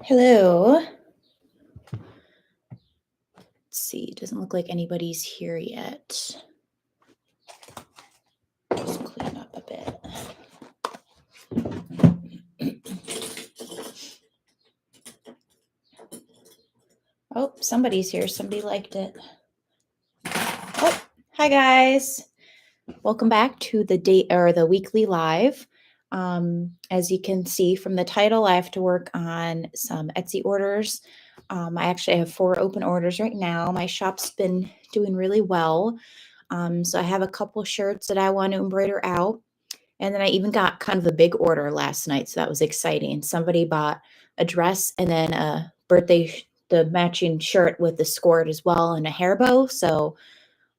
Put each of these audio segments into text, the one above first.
Hello. Let's see, doesn't look like anybody's here yet. Just clean up a bit. Oh, somebody's here. Somebody liked it. Oh, hi guys. Welcome back to the weekly live. As you can see from the title, I have to work on some Etsy orders. I actually have 4 open orders right now. My shop's been doing really well. So I have a couple shirts that I want to embroider out. And then I even got kind of a big order last night, so that was exciting. Somebody bought a dress and then a the matching shirt with the skirt as well and a hair bow. So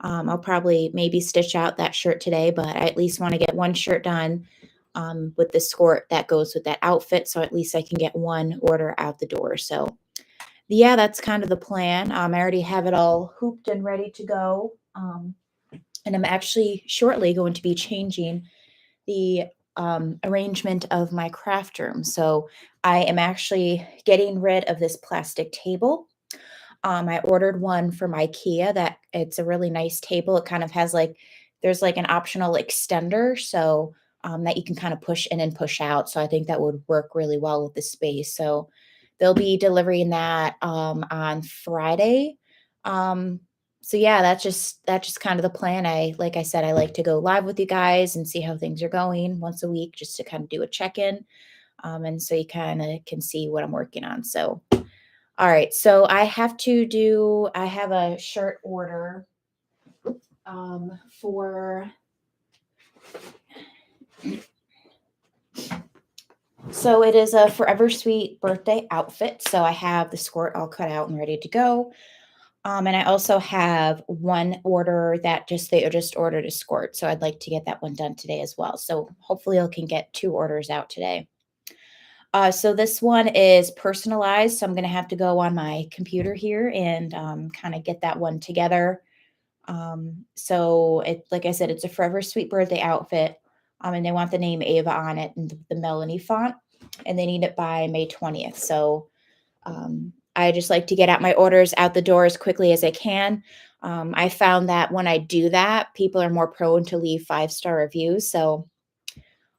I'll probably maybe stitch out that shirt today, but I at least want to get one shirt done with the skirt that goes with that outfit. So at least I can get one order out the door. So yeah, that's kind of the plan. I already have it all hooped and ready to go. And I'm actually shortly going to be changing the arrangement of my craft room. So I am actually getting rid of this plastic table. I ordered one from IKEA that it's a really nice table. It kind of has there's like an optional extender. So that you can kind of push in and push out. So I think that would work really well with the space. So they'll be delivering that on Friday. So yeah, that's just kind of the plan. Like I said, I like to go live with you guys and see how things are going once a week, just to kind of do a check-in. And so you kind of can see what I'm working on. So all right, so I have a shirt order for, so it is a Forever Sweet birthday outfit. So I have the skirt all cut out and ready to go. And I also have one order that they just ordered a skirt. So I'd like to get that one done today as well. So hopefully I can get 2 orders out today. So this one is personalized. So I'm going to have to go on my computer here and kind of get that one together. So like I said, it's a Forever Sweet birthday outfit. And they want the name Ava on it and the Melanie font, and they need it by May 20th. So I just like to get out my orders out the door as quickly as I can. I found that when I do that, people are more prone to leave 5-star reviews. So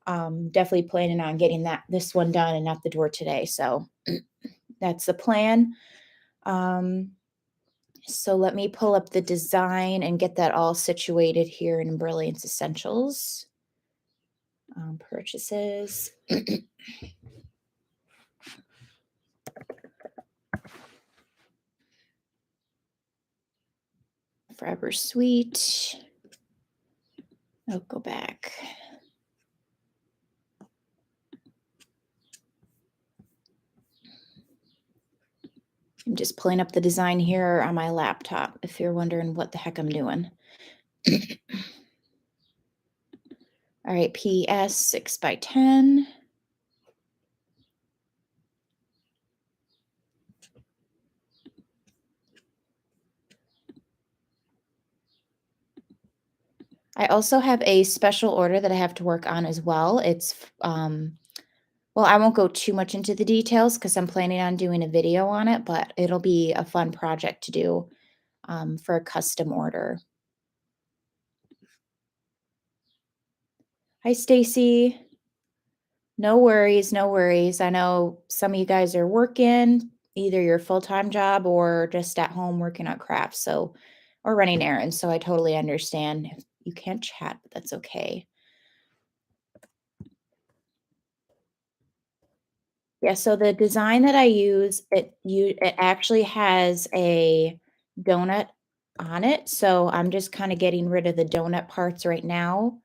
definitely planning on getting this one done and out the door today. So that's the plan. So let me pull up the design and get that all situated here in Brilliance Essentials. Purchases. Forever Sweet. Oh, go back. I'm just pulling up the design here on my laptop if you're wondering what the heck I'm doing. All right, PS 6x10. I also have a special order that I have to work on as well. It's well, I won't go too much into the details because I'm planning on doing a video on it, but it'll be a fun project to do for a custom order. Hi, Stacy. No worries, no worries. I know some of you guys are working, either your full-time job or just at home working on crafts, or running errands. So I totally understand if you can't chat, but that's okay. Yeah, so the design that I use, it actually has a donut on it. So I'm just kind of getting rid of the donut parts right now.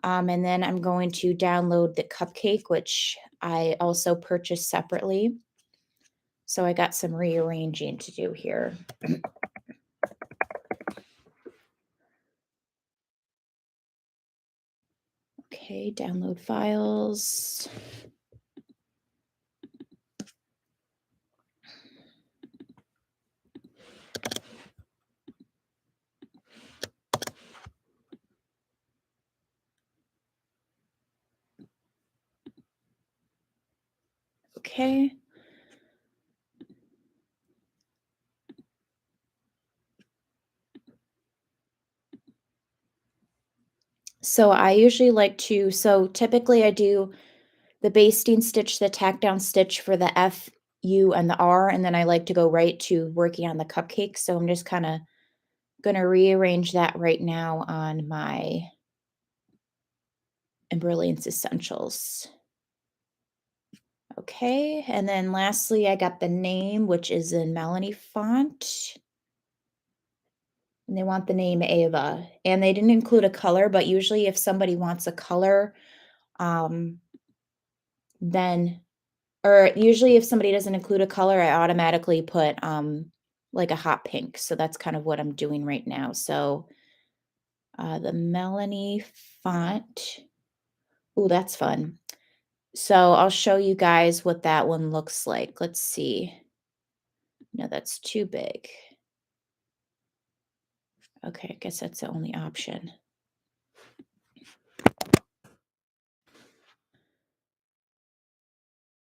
And then I'm going to download the cupcake, which I also purchased separately. So I got some rearranging to do here. Okay, download files. Okay. So I usually like to, so typically I do the basting stitch, the tack down stitch for the F, U, and the R, and then I like to go right to working on the cupcake. So I'm just kind of going to rearrange that right now on my Brilliance Essentials. Okay, and then lastly, I got the name, which is in Melanie Font. And they want the name Ava. And they didn't include a color, but usually if somebody wants a color, um, then, or usually if somebody doesn't include a color, I automatically put like a hot pink. So that's kind of what I'm doing right now. So the Melanie Font. Oh, that's fun. So I'll show you guys what that one looks like. Let's see. No, that's too big. Okay, I guess that's the only option.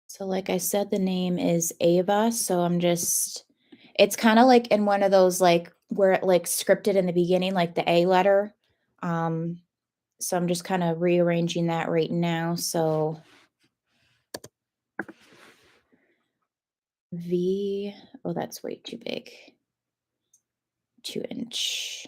So like I said, the name is Ava. So I'm just, it's kind of like in one of those like where it like scripted in the beginning, like the A letter. So I'm just kind of rearranging that right now. So V, oh, that's way too big. 2-inch.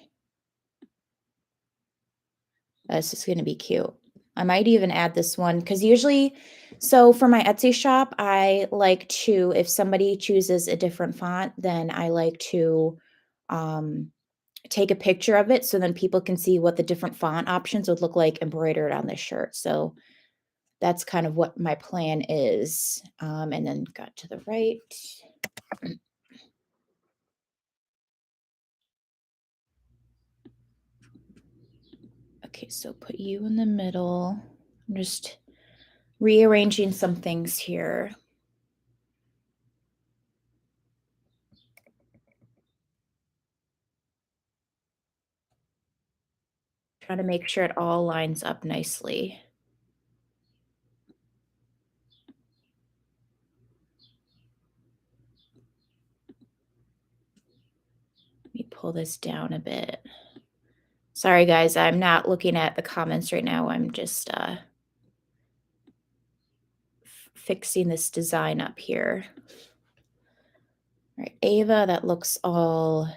This is going to be cute. I might even add this one because usually, so for my Etsy shop, I like to, if somebody chooses a different font, then I like to take a picture of it so then people can see what the different font options would look like embroidered on this shirt. So that's kind of what my plan is. And then got to the right. Okay, so put you in the middle. I'm just rearranging some things here. Try to make sure it all lines up nicely. Let me pull this down a bit. Sorry, guys, I'm not looking at the comments right now. I'm just fixing this design up here. All right, Ava, that looks all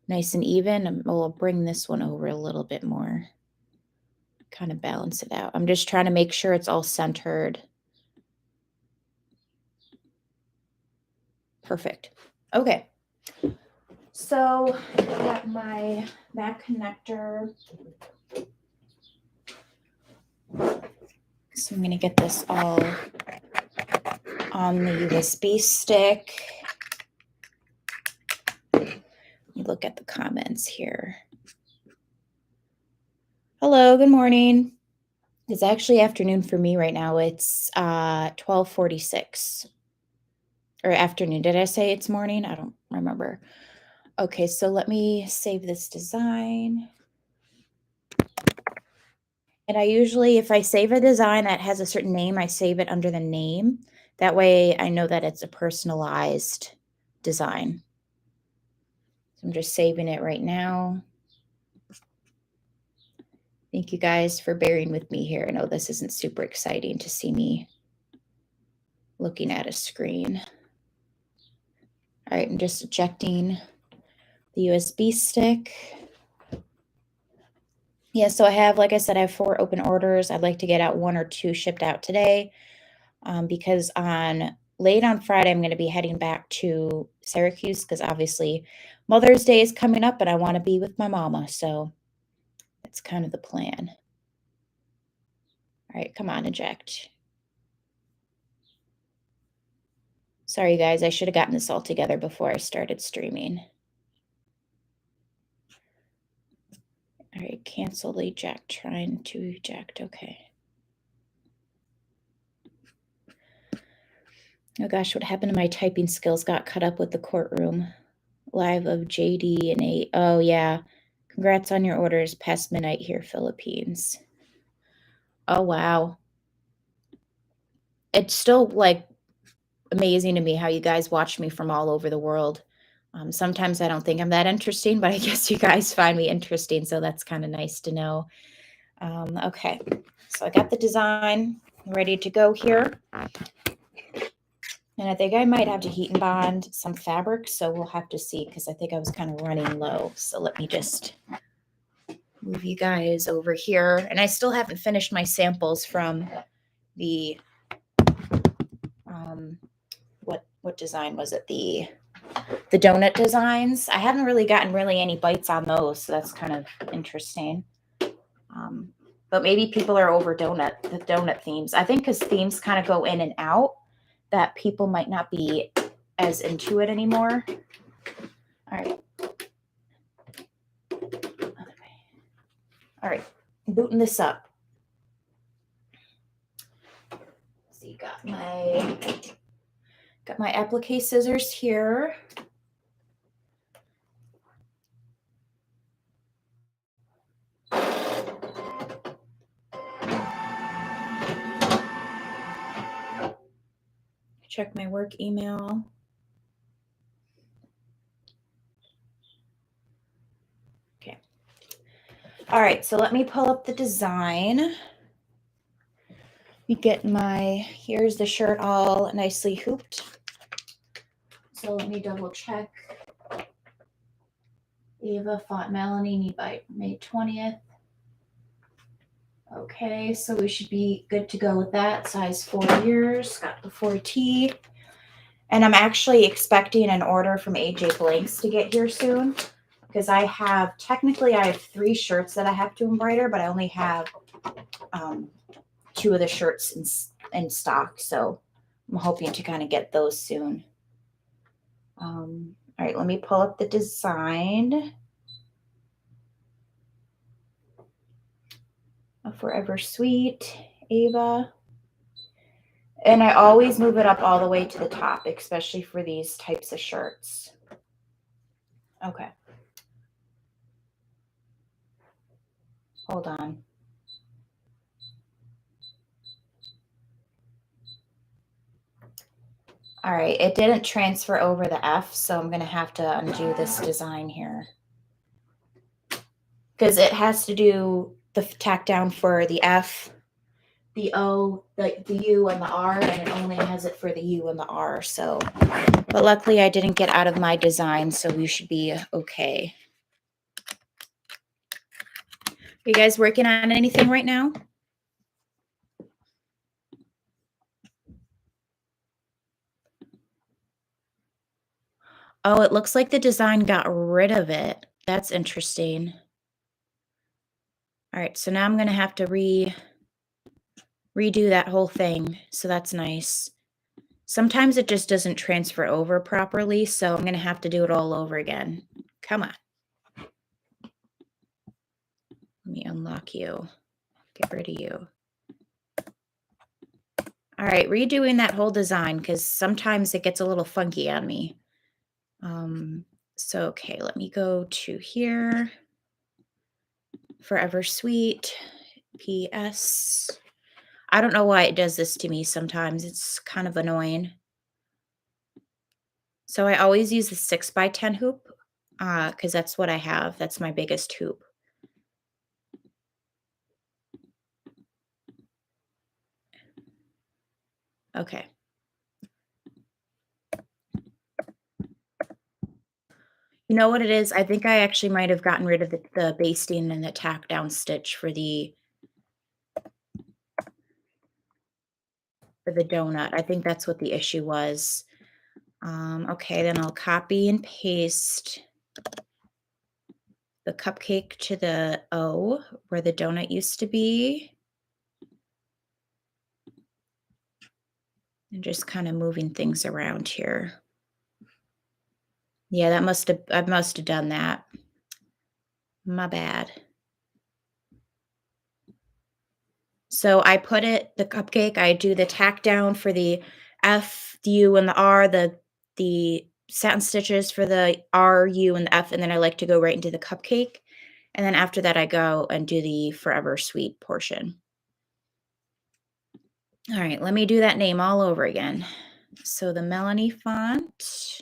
nice and even. We'll bring this one over a little bit more. Kind of balance it out. I'm just trying to make sure it's all centered. Perfect. Okay. So I got my back connector. So I'm going to get this all on the USB stick. Look at the comments here. Hello, good morning. It's actually afternoon for me right now. It's 12:46 or afternoon. Did I say it's morning? I don't remember. Okay, so let me save this design. And I usually, if I save a design that has a certain name, I save it under the name. That way I know that it's a personalized design. So I'm just saving it right now. Thank you guys for bearing with me here. I know this isn't super exciting to see me looking at a screen. All right, I'm just ejecting the USB stick. Yeah, so I have, like I said, I have 4 open orders. I'd like to get out 1 or 2 shipped out today because late on Friday, I'm going to be heading back to Syracuse because obviously Mother's Day is coming up and I want to be with my mama. So that's kind of the plan. All right, come on, eject. Sorry, guys, I should have gotten this all together before I started streaming. All right, cancel the eject, trying to eject, okay. Oh gosh, what happened to my typing skills? Got cut up with the courtroom. Live of JD and A. Oh, yeah. Congrats on your orders. Past midnight here, Philippines. Oh, wow. It's still like amazing to me how you guys watch me from all over the world. Sometimes I don't think I'm that interesting, but I guess you guys find me interesting. So that's kind of nice to know. Okay, so I got the design ready to go here. And I think I might have to heat and bond some fabric, so we'll have to see because I think I was kind of running low. So let me just move you guys over here. And I still haven't finished my samples from the, what design was it? The donut designs. I haven't really gotten any bites on those, so that's kind of interesting. But maybe people are over the donut themes. I think because themes kind of go in and out, that people might not be as into it anymore. All right. All right, booting this up. So you got my applique scissors here. Check my work email. Okay. All right, so let me pull up the design. We get here's the shirt all nicely hooped. So let me double check. Ava Font Melanie, need by May 20th. Okay, so we should be good to go with that. Size 4 years, got the 4T. And I'm actually expecting an order from AJ Blanks to get here soon because I have 3 shirts that I have to embroider, but I only have 2 of the shirts in stock. So I'm hoping to kind of get those soon. All right, let me pull up the design. A Forever Sweet, Ava. And I always move it up all the way to the top, especially for these types of shirts. Okay. Hold on. All right, it didn't transfer over the F, so I'm going to have to undo this design here. Because it has to do the tack down for the F, the O, the U, and the R, and it only has it for the U and the R. So, but luckily I didn't get out of my design, so we should be okay. Are you guys working on anything right now? Oh, it looks like the design got rid of it. That's interesting. All right, so now I'm going to have to redo that whole thing. So that's nice. Sometimes it just doesn't transfer over properly, so I'm going to have to do it all over again. Come on. Let me unlock you. Get rid of you. All right, redoing that whole design because sometimes it gets a little funky on me. So, okay, let me go to here. Forever Sweet, PS. I don't know why it does this to me sometimes. It's kind of annoying. So I always use the 6x10 hoop because that's what I have. That's my biggest hoop. Okay. You know what it is? I think I actually might have gotten rid of the basting and the tack down stitch for the donut. I think that's what the issue was. Okay, then I'll copy and paste the cupcake to the O where the donut used to be. And just kind of moving things around here. Yeah, I must have done that. My bad. So I put the cupcake, I do the tack down for the F, the U, and the R, the satin stitches for the R, U, and the F, and then I like to go right into the cupcake. And then after that, I go and do the Forever Sweet portion. All right, let me do that name all over again. So the Melanie Font.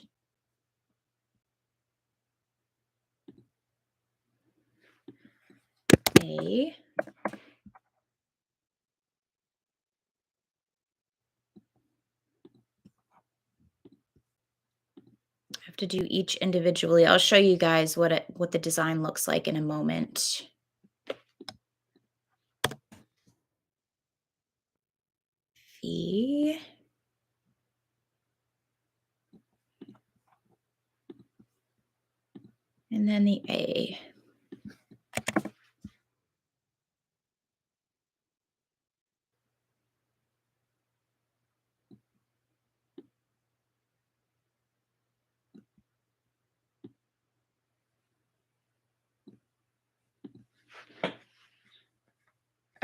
A. have to do each individually. I'll show you guys what the design looks like in a moment. V. And then the A.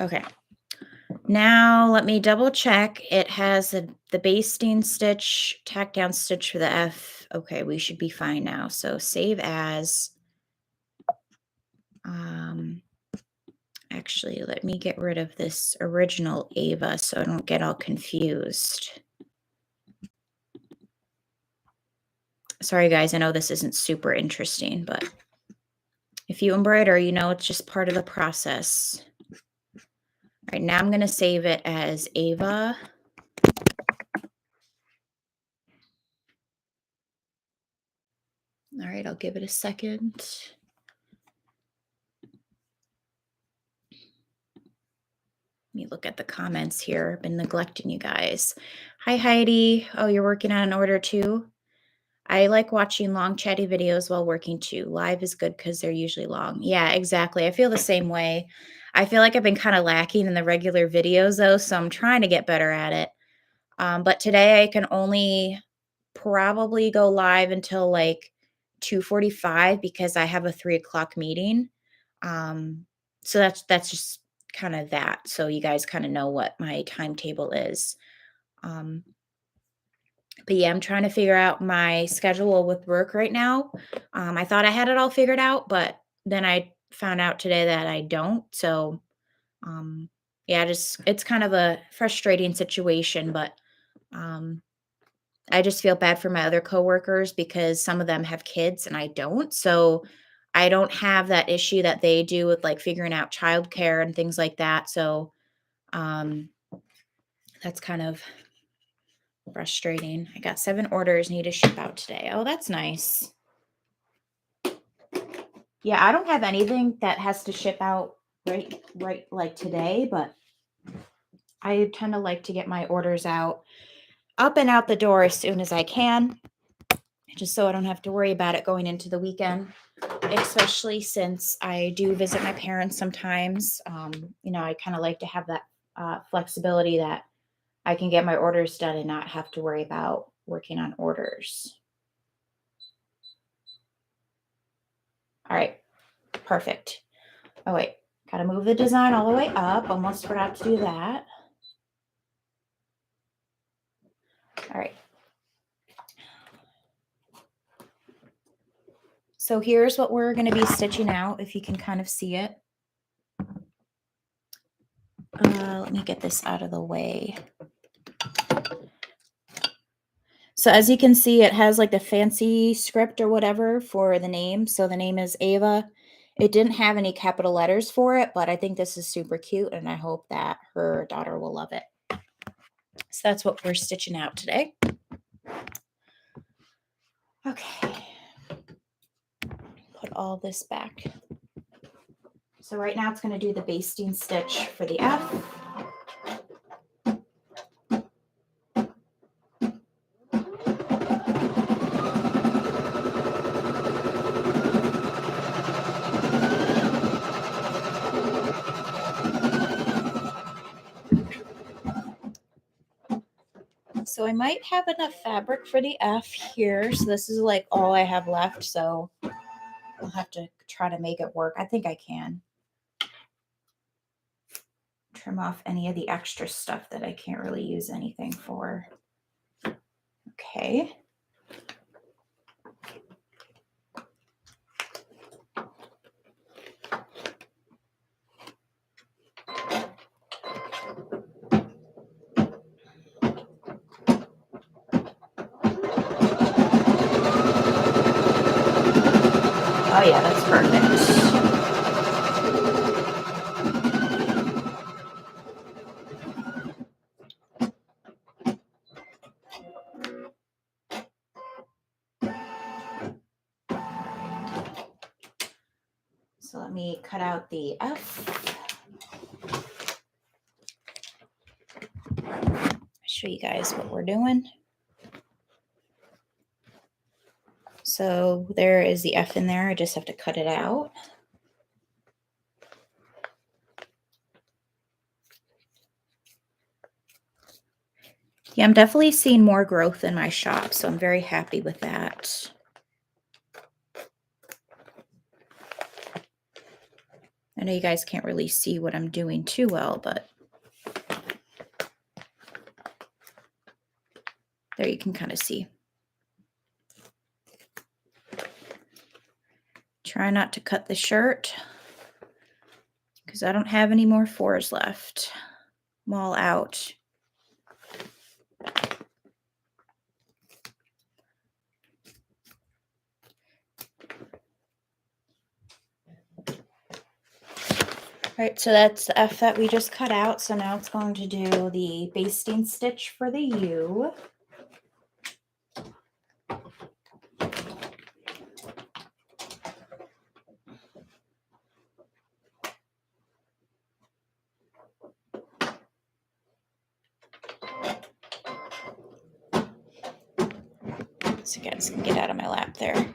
Okay. Now let me double check. It has the basting stitch, tack down stitch for the F. Okay, we should be fine now. So save as. Actually, let me get rid of this original Ava so I don't get all confused. Sorry, guys, I know this isn't super interesting, but if you embroider, you know it's just part of the process. All right, now I'm going to save it as Ava. All right, I'll give it a second. Let me look at the comments here. I've been neglecting you guys. Hi, Heidi. Oh, you're working on an order too? I like watching long chatty videos while working too. Live is good because they're usually long. Yeah, exactly. I feel the same way. I feel like I've been kind of lacking in the regular videos though, so I'm trying to get better at it. But today I can only probably go live until like 2:45 because I have a 3 o'clock meeting. So that's just kind of that. So you guys kind of know what my timetable is. But yeah, I'm trying to figure out my schedule with work right now. I thought I had it all figured out, but then I found out today that I don't. So yeah, it's kind of a frustrating situation, but I just feel bad for my other coworkers because some of them have kids and I don't. So I don't have that issue that they do with like figuring out childcare and things like that. So that's kind of frustrating. I got 7 orders need to ship out today. Oh, that's nice. Yeah, I don't have anything that has to ship out right like today, but I tend to like to get my orders out up and out the door as soon as I can, just so I don't have to worry about it going into the weekend, especially since I do visit my parents sometimes. I kind of like to have that flexibility that I can get my orders done and not have to worry about working on orders. All right, perfect. Oh, wait, got to move the design all the way up. Almost forgot to do that. All right. So here's what we're going to be stitching out, if you can kind of see it. Let me get this out of the way. So as you can see, it has like the fancy script or whatever for the name. So the name is Ava. It didn't have any capital letters for it, but I think this is super cute and I hope that her daughter will love it. So that's what we're stitching out today. Okay. Put all this back. So right now it's going to do the basting stitch for the F. So I might have enough fabric for the F here. So this is like all I have left. So I'll have to try to make it work. I think I can. Trim off any of the extra stuff that I can't really use anything for. Okay. Oh yeah, that's perfect. let me cut out the F. I'll show you guys what we're doing. So there is the F in there. I just have to cut it out. Yeah, I'm definitely seeing more growth in my shop, so I'm very happy with that. I know you guys can't really see what I'm doing too well, but there you can kind of see. Try not to cut the shirt because I don't have any more 4s left. I'm all out. All right, so that's the F that we just cut out. So now it's going to do the basting stitch for the U. So you guys can get out of my lap there.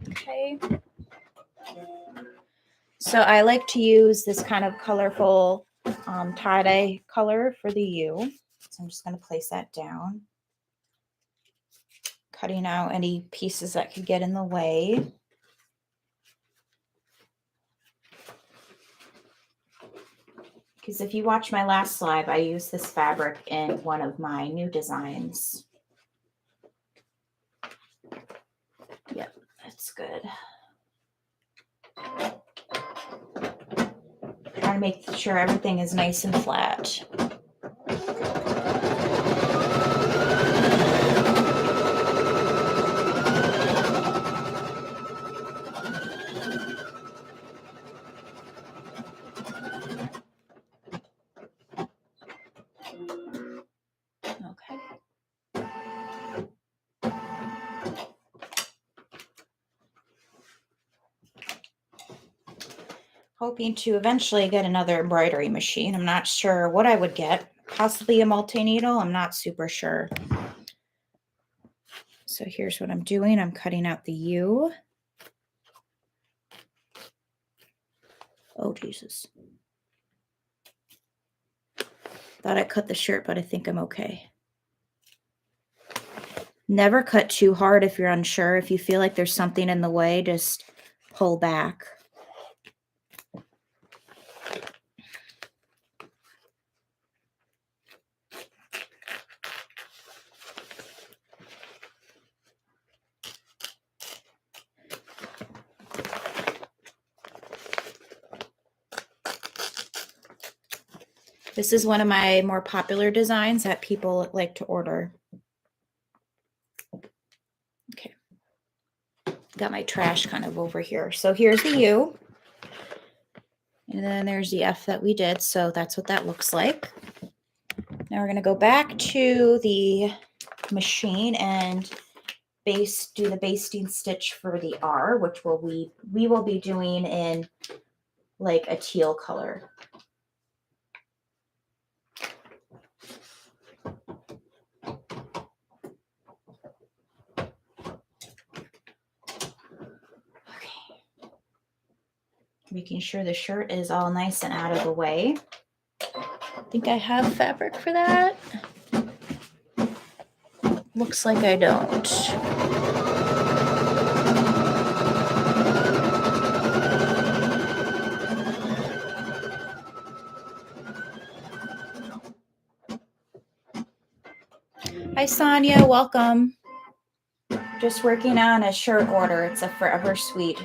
Okay. So I like to use this kind of colorful tie-dye color for the U. So I'm just going to place that down. Cutting out any pieces that could get in the way. Because if you watch my last slide, I used this fabric in one of my new designs. Yep, that's good. Try to make sure everything is nice and flat. Okay. Hoping to eventually get another embroidery machine. I'm not sure what I would get. Possibly a multi-needle. I'm not super sure. So here's what I'm doing. I'm cutting out the U. Oh, Jesus. Thought I cut the shirt, but I think I'm okay. Never cut too hard if you're unsure. If you feel like there's something in the way, just pull back. This is one of my more popular designs that people like to order. Okay. Got my trash kind of over here. So here's the U. And then there's the F that we did. So that's what that looks like. Now we're going to go back to the machine and do the basting stitch for the R, which we will be doing in like a teal color. Making sure the shirt is all nice and out of the way. I think I have fabric for that. Looks like I don't. Hi, Sonia. Welcome. Just working on a shirt order. It's a Forever Sweet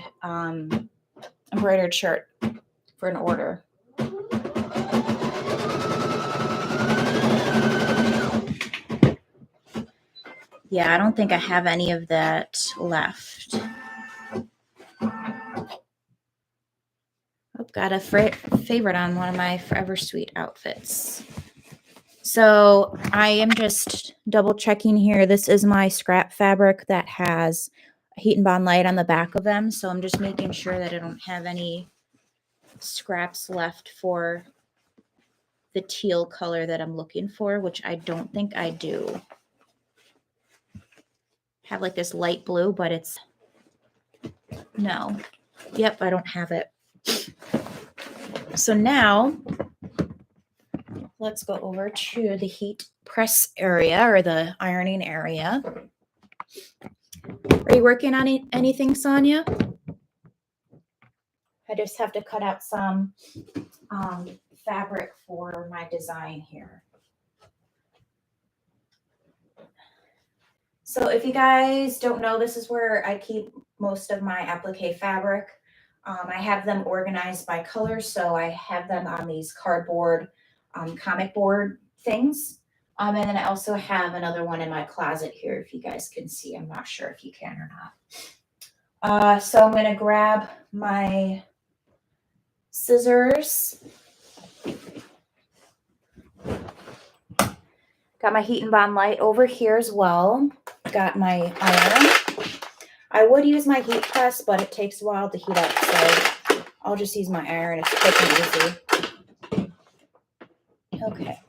embroidered shirt for an order. Yeah, I don't think I have any of that left. Oh, got a favorite on one of my Forever Sweet outfits. So I am just double checking here. This is my scrap fabric that has a heat and bond light on the back of them. So I'm just making sure that I don't have any scraps left for the teal color that I'm looking for, which I don't think I do. Have like this light blue, but it's no. Yep, I don't have it. So now let's go over to the heat press area or the ironing area. Are you working on anything, Sonia? I just have to cut out some fabric for my design here. So if you guys don't know, this is where I keep most of my applique fabric. I have them organized by color, so I have them on these cardboard comic board things. And then I also have another one in my closet here, if you guys can see. I'm not sure if you can or not. So I'm going to grab my scissors. Got my heat and bond light over here as well. Got my iron. I would use my heat press, but it takes a while to heat up, so I'll just use my iron. It's quick and easy. Okay.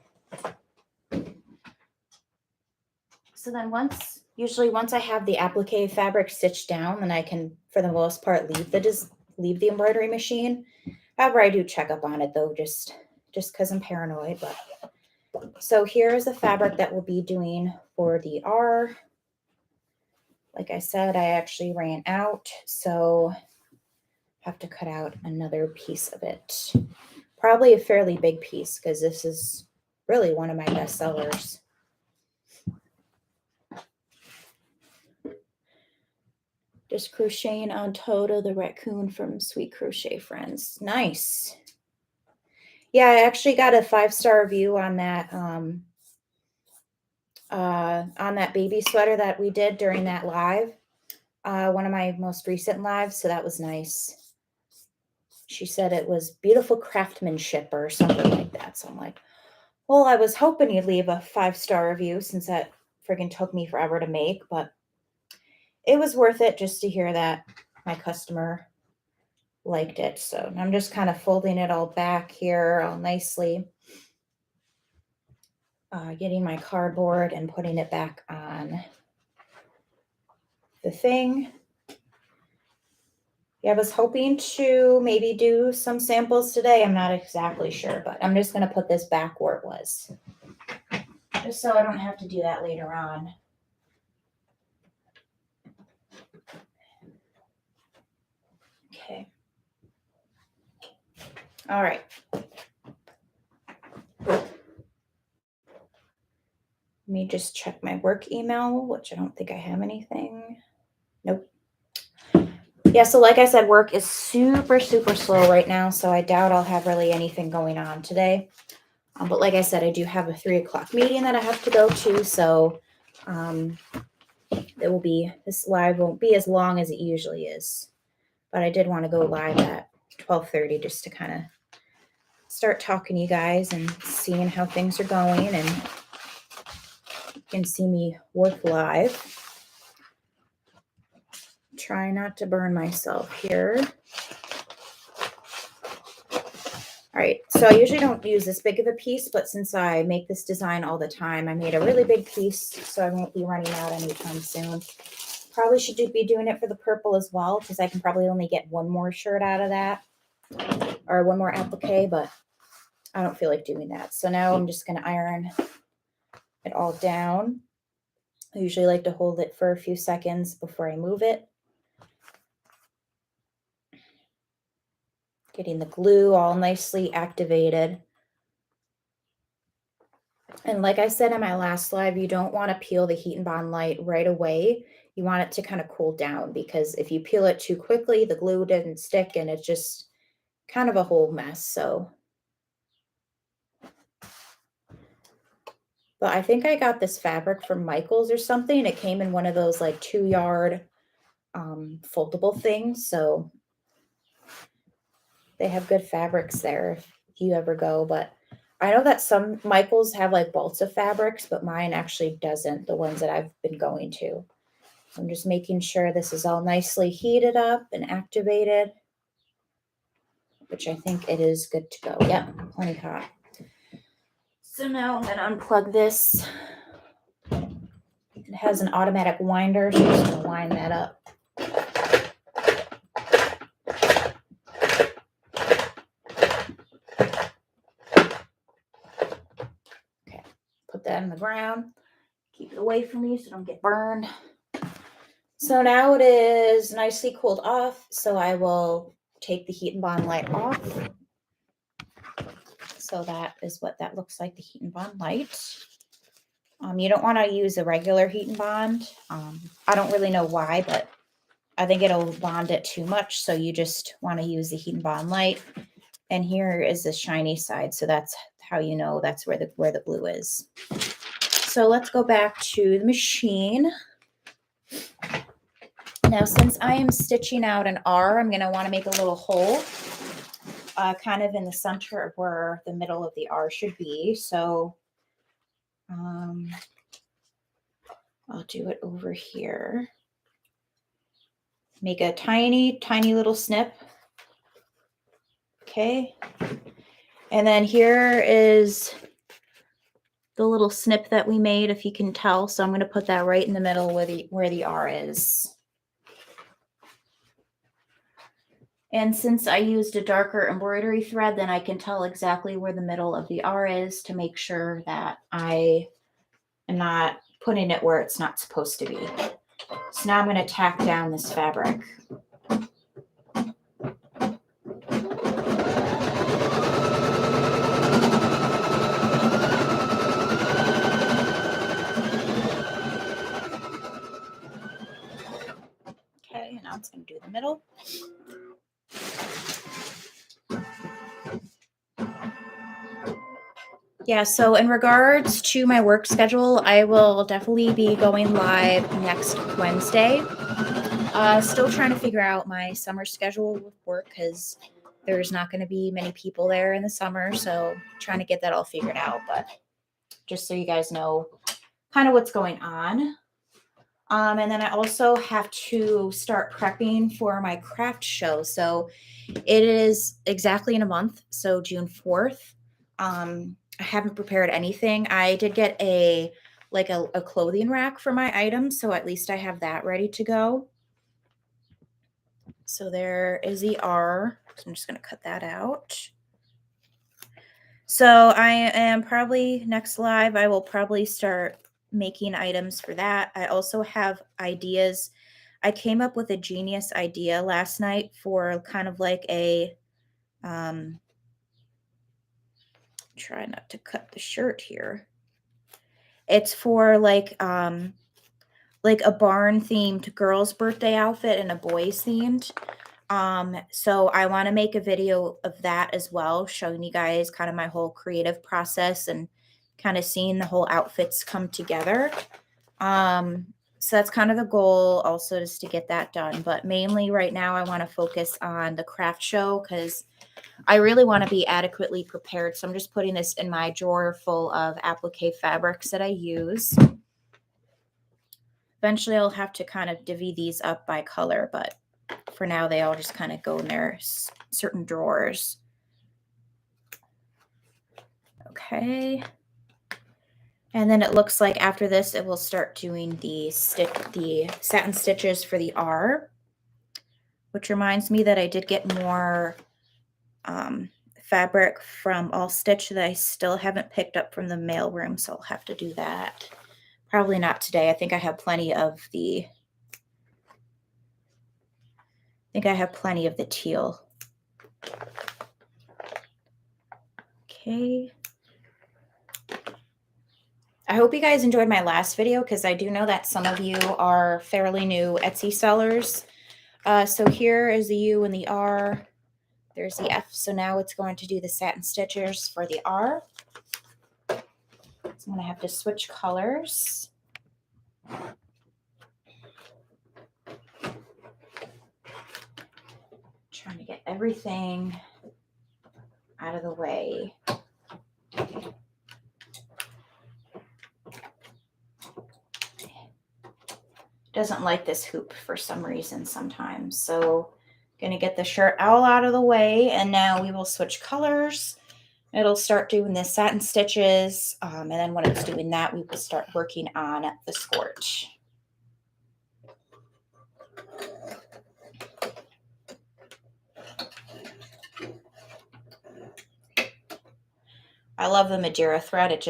So then usually once I have the applique fabric stitched down, then I can, for the most part, leave the embroidery machine. However, I do check up on it though, just because I'm paranoid. But so here is the fabric that we'll be doing for the R. Like I said, I actually ran out, so have to cut out another piece of it. Probably a fairly big piece because this is really one of my best sellers. Just crocheting on Toto the raccoon from Sweet Crochet Friends. Nice. Yeah, I actually got a 5-star review on that baby sweater that we did during that live. One of my most recent lives, so that was nice. She said it was beautiful craftsmanship or something like that. So I'm like, well, I was hoping you'd leave a 5-star review since that friggin' took me forever to make, but it was worth it just to hear that my customer liked it. So I'm just kind of folding it all back here all nicely. Getting my cardboard and putting it back on the thing. Yeah, I was hoping to maybe do some samples today. I'm not exactly sure, but I'm just going to put this back where it was. Just so I don't have to do that later on. Okay. All right. Let me just check my work email, which I don't think I have anything. Nope. Yeah, so like I said, work is super, super slow right now, so I doubt I'll have really anything going on today. But like I said, I do have a 3 o'clock meeting that I have to go to, so this live won't be as long as it usually is. But I did want to go live at 12:30 just to kind of start talking to you guys and seeing how things are going, and you can see me work live. Try not to burn myself here. All right, so I usually don't use this big of a piece, but since I make this design all the time, I made a really big piece, so I won't be running out anytime soon. Probably should be doing it for the purple as well, because I can probably only get one more shirt out of that, or one more applique, but I don't feel like doing that. So now I'm just going to iron it all down. I usually like to hold it for a few seconds before I move it. Getting the glue all nicely activated. And like I said in my last live, you don't want to peel the heat and bond light right away. You want it to kind of cool down, because if you peel it too quickly, the glue doesn't stick and it's just kind of a whole mess. So, but I think I got this fabric from Michael's or something. It came in one of those like 2-yard foldable things. So They have good fabrics there if you ever go, but I know that some Michaels have like balsa fabrics, but mine actually doesn't, the ones that I've been going to. So I'm just making sure this is all nicely heated up and activated, which I think it is good to go. Yep, plenty hot. So now I'm going to unplug this. It has an automatic winder, so I'm just going to wind that up. Okay, put that in the ground. Keep it away from me so I don't get burned. So now it is nicely cooled off, so I will take the heat and bond light off. So that is what that looks like, the heat and bond light. You don't want to use a regular heat and bond. I don't really know why, but I think it'll bond it too much. So you just want to use the heat and bond light. And here is the shiny side. So that's how you know that's where the glue is. So let's go back to the machine. Now, since I am stitching out an R, I'm going to want to make a little hole kind of in the center of where the middle of the R should be. So I'll do it over here. Make a tiny, tiny little snip. Okay. And then here is the little snip that we made, if you can tell. So I'm going to put that right in the middle where the R is. And since I used a darker embroidery thread, then I can tell exactly where the middle of the R is to make sure that I am not putting it where it's not supposed to be. So now I'm going to tack down this fabric. Okay, and now it's going to do the middle. Yeah, so in regards to my work schedule, I will definitely be going live next Wednesday. Still trying to figure out my summer schedule with work because there's not going to be many people there in the summer. So trying to get that all figured out. But just so you guys know kind of what's going on. And then I also have to start prepping for my craft show. So it is exactly in a month. So June 4th. I haven't prepared anything. I did get a clothing rack for my items. So at least I have that ready to go. So there is the R. So I'm just going to cut that out. So I am probably next live, I will probably start making items for that. I also have ideas. I came up with a genius idea last night for kind of like a, try not to cut the shirt here. It's for like a barn themed girl's birthday outfit and a boys themed. So I want to make a video of that as well, showing you guys kind of my whole creative process and kind of seeing the whole outfits come together. So that's kind of the goal also, just to get that done. But mainly right now I want to focus on the craft show because I really want to be adequately prepared. So I'm just putting this in my drawer full of applique fabrics that I use. Eventually I'll have to kind of divvy these up by color, but for now they all just kind of go in their certain drawers. Okay. And then it looks like after this, it will start doing the satin stitches for the R, which reminds me that I did get more fabric from All Stitch that I still haven't picked up from the mailroom, so I'll have to do that. Probably not today. I think I have plenty of the teal. Okay. I hope you guys enjoyed my last video because I do know that some of you are fairly new Etsy sellers. So here is the U and the R. There's the F. So now it's going to do the satin stitches for the R. So I'm going to have to switch colors. Trying to get everything out of the way. Doesn't like this hoop for some reason sometimes. So going to get the shirt all out of the way, and now we will switch colors. It'll start doing the satin stitches, and then when it's doing that, we will start working on the skirt. I love the Madeira thread.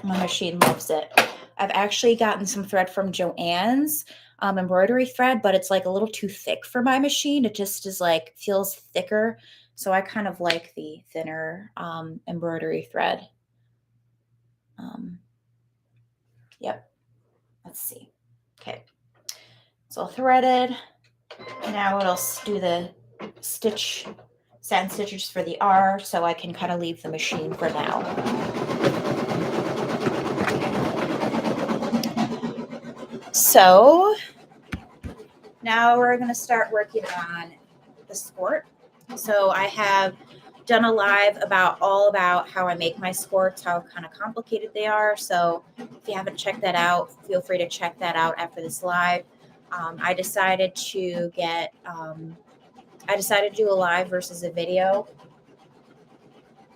My machine loves it. I've actually gotten some thread from Joann's embroidery thread, but it's like a little too thick for my machine. It just is like, feels thicker. So I kind of like the thinner embroidery thread. Yep. Let's see. Okay. It's all threaded. Now it'll do the satin stitches for the R, so I can kind of leave the machine for now. So now we're going to start working on the skirt. So I have done a live about how I make my skirts, how kind of complicated they are. So if you haven't checked that out, feel free to check that out after this live. I decided to do a live versus a video.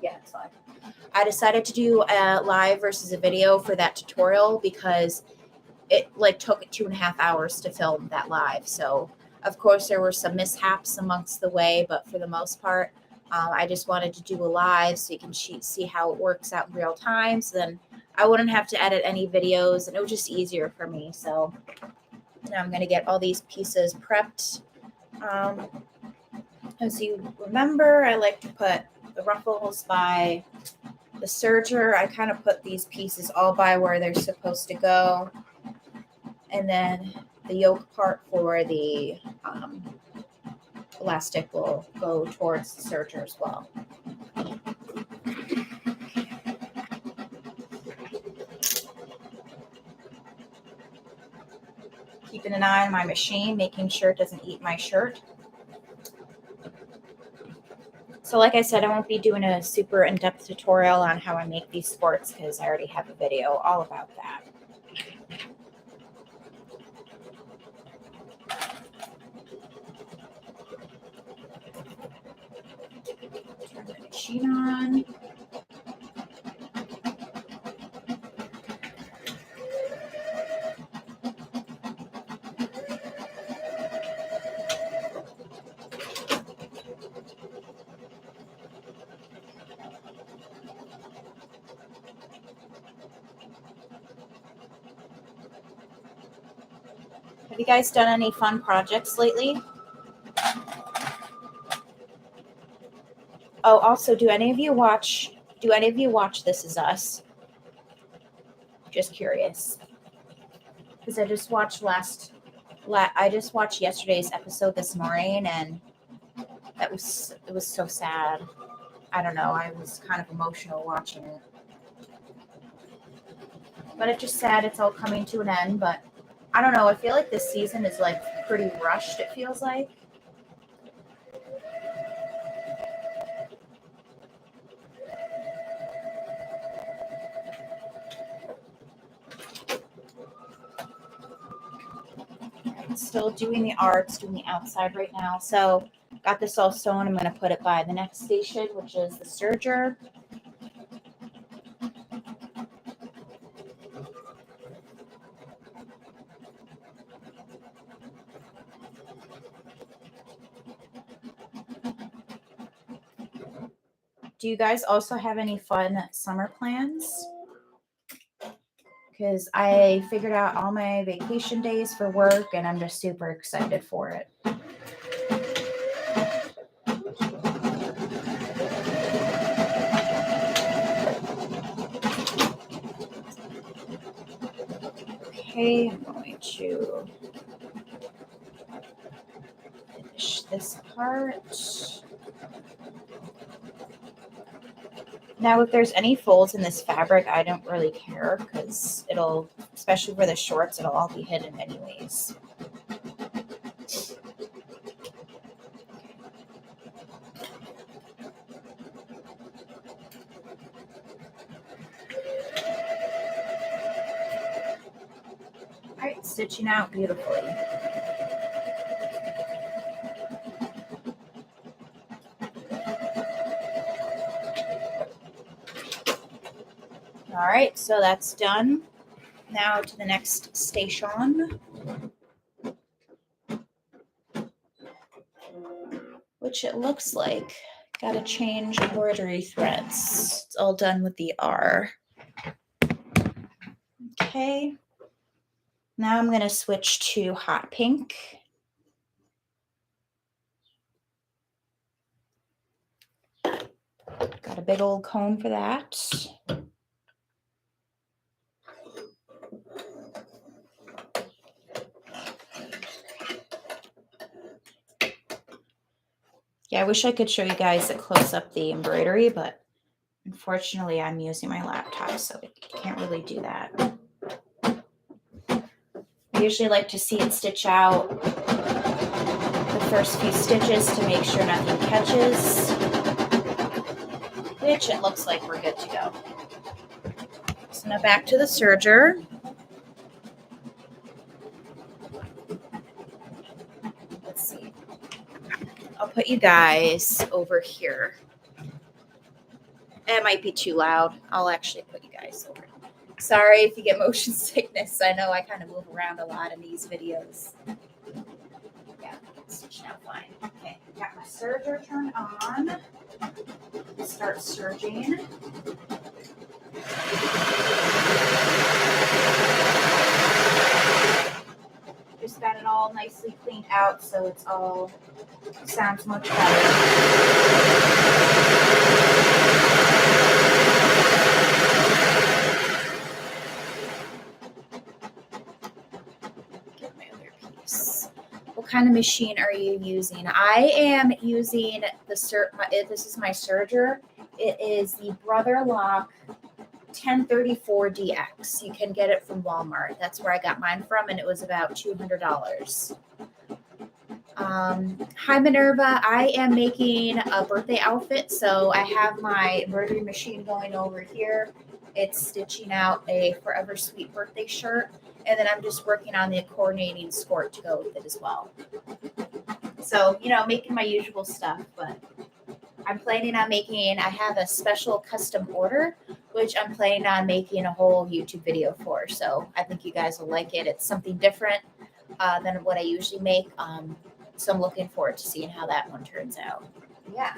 Yeah, it's fine. I decided to do a live versus a video for that tutorial because it took 2.5 hours to film that live. So of course there were some mishaps amongst the way, but for the most part, I just wanted to do a live so you can see how it works out in real time. So then I wouldn't have to edit any videos, and it was just easier for me. So now I'm going to get all these pieces prepped. As you remember, I like to put the ruffles by the serger. I kind of put these pieces all by where they're supposed to go. And then the yoke part for the elastic will go towards the serger as well. Keeping an eye on my machine, making sure it doesn't eat my shirt. So like I said, I won't be doing a super in-depth tutorial on how I make these skirts because I already have a video all about that. Turn the machine on. Have you guys done any fun projects lately? Oh, also, do any of you watch This Is Us? Just curious. Because I just watched yesterday's episode this morning, and it was so sad. I don't know, I was kind of emotional watching it. But it's just sad it's all coming to an end, but I don't know, I feel like this season is like pretty rushed, it feels like. I'm still doing the arts, doing the outside right now. So got this all sewn. I'm going to put it by the next station, which is the serger. Do you guys also have any fun summer plans? Because I figured out all my vacation days for work, and I'm just super excited for it. Okay, I'm going to finish this part. Now, if there's any folds in this fabric, I don't really care because it'll, especially for the shorts, it'll all be hidden anyways. stitching out beautifully. All right, so that's done. Now to the next station, which it looks like got to change embroidery threads. It's all done with the R. Okay. Now I'm going to switch to hot pink. Got a big old cone for that. Yeah, I wish I could show you guys a close up the embroidery, but unfortunately I'm using my laptop, so I can't really do that. I usually like to see it stitch out the first few stitches to make sure nothing catches, which it looks like we're good to go. So now back to the serger. Let's see. I'll put you guys over here. It might be too loud. I'll actually put you guys over. Sorry if you get motion sickness. I know I kind of move around a lot in these videos. Yeah, stitching out fine. Okay, got my serger turned on. Start serging. Just got it all nicely cleaned out so it's all sounds much better. What kind of machine are you using? I am using this is my serger. It is the Brother Lock 1034DX. You can get it from Walmart. That's where I got mine from, and it was about $200. Hi Minerva, I am making a birthday outfit, so I have my embroidery machine going over here. It's stitching out a Forever Sweet birthday shirt, and then I'm just working on the coordinating skirt to go with it as well. So, you know, making my usual stuff, but I'm planning on I have a special custom order, which I'm planning on making a whole YouTube video for. So I think you guys will like it. It's something different than what I usually make. So I'm looking forward to seeing how that one turns out. Yeah.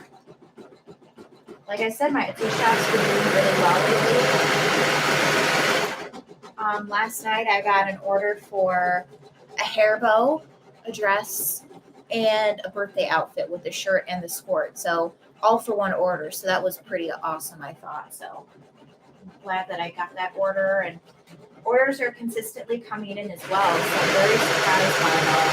Like I said, my Etsy shop's been doing really well lately. Last night I got an order for a hair bow, a dress, and a birthday outfit with the shirt and the skirt. So all for one order. So that was pretty awesome, I thought. So I'm glad that I got that order, and orders are consistently coming in as well. So I'm very surprised by it all.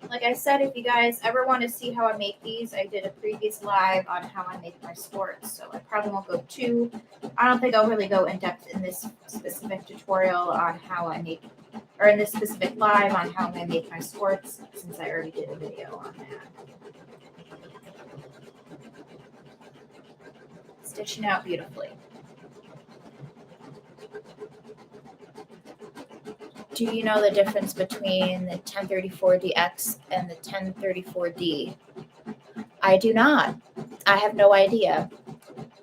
Like I said, if you guys ever want to see how I make these, I did a previous live on how I make my skirts, so I probably won't go I don't think I'll really go in depth in this specific tutorial on how I make, or in this specific live on how I make my skirts, since I already did a video on that. Stitching out beautifully. Do you know the difference between the 1034DX and the 1034D? I do not. I have no idea.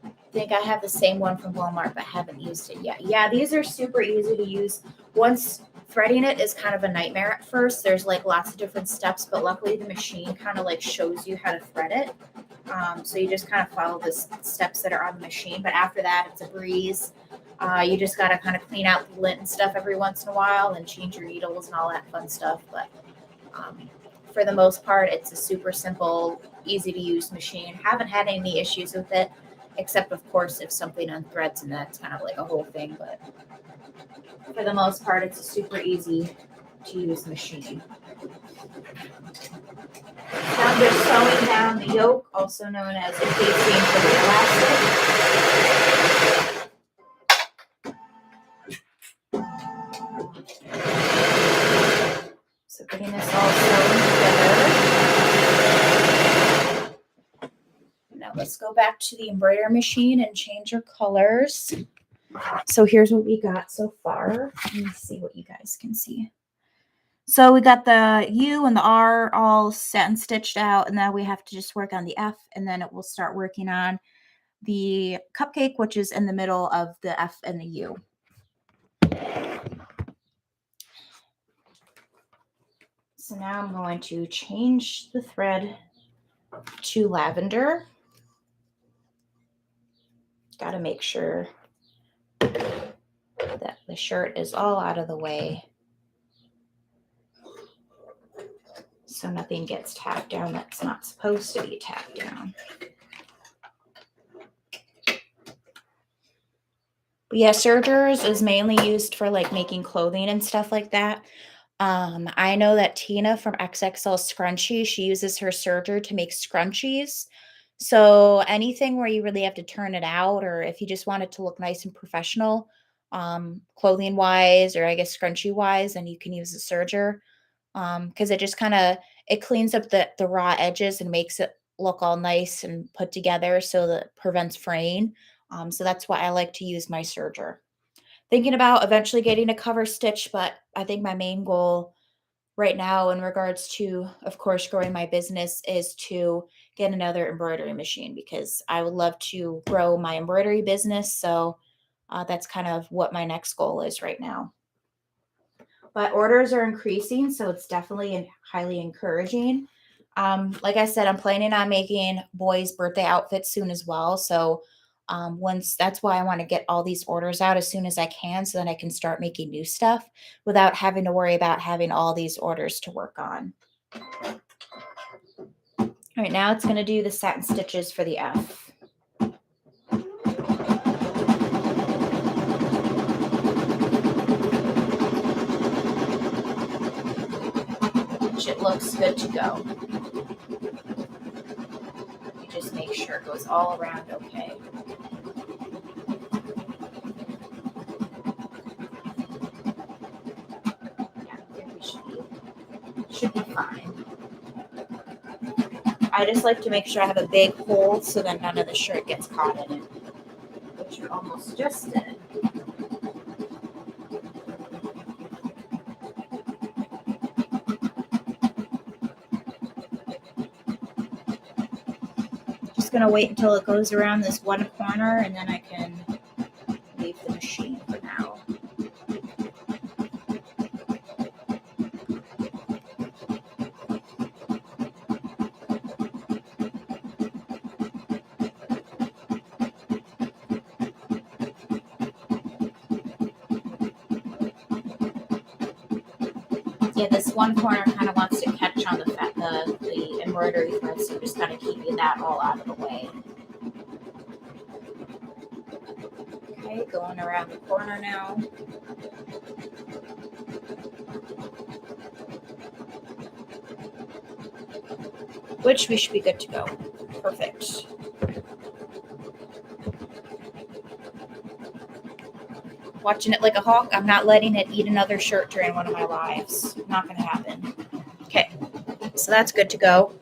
I think I have the same one from Walmart, but haven't used it yet. Yeah, these are super easy to use. Once threading it is kind of a nightmare at first. There's like lots of different steps, but luckily the machine kind of like shows you how to thread it. So you just kind of follow the steps that are on the machine. But after that, it's a breeze. You just got to kind of clean out the lint and stuff every once in a while and change your needles and all that fun stuff. But for the most part, it's a super simple, easy to use machine. Haven't had any issues with it, except of course if something unthreads, and that's kind of like a whole thing. But for the most part, it's a super easy to use machine. Now I'm just sewing down the yoke, also known as a casing for the elastic. So getting this all sewn together. No, let's go back to the embroidery machine and change our colors. So here's what we got so far. Let me see what you guys can see. So we got the U and the R all satin stitched out, and then we have to just work on the F, and then it will start working on the cupcake, which is in the middle of the F and the U. So now I'm going to change the thread to lavender. Got to make sure that the shirt is all out of the way so nothing gets tacked down that's not supposed to be tacked down. But yeah, sergers is mainly used for like making clothing and stuff like that. I know that Tina from XXL Scrunchie, she uses her serger to make scrunchies. So anything where you really have to turn it out, or if you just want it to look nice and professional, clothing wise, or I guess scrunchie wise, then you can use a serger. Because it just kind of, it cleans up the raw edges and makes it look all nice and put together so that it prevents fraying. So that's why I like to use my serger. Thinking about eventually getting a cover stitch, but I think my main goal right now in regards to, of course, growing my business is to get another embroidery machine, because I would love to grow my embroidery business. So that's kind of what my next goal is right now. But orders are increasing, so it's definitely highly encouraging. Like I said, I'm planning on making boys' birthday outfits soon as well. So that's why I want to get all these orders out as soon as I can, so that I can start making new stuff without having to worry about having all these orders to work on. All right, now it's going to do the satin stitches for the F. It looks good to go. You just make sure it goes all around okay. Yeah, I think we should be fine. I just like to make sure I have a big hole so that none of the shirt gets caught in it, which you almost just did. Just gonna wait until it goes around this one corner, and then I can leave the machine for now. Yeah, this one corner kind of wants to catch on the embroidery thread, so just gotta keep that all out of the way. Okay, going around the corner now. Which we should be good to go. Perfect. Watching it like a hawk. I'm not letting it eat another shirt during one of my lives. Not going to happen. Okay, so that's good to go.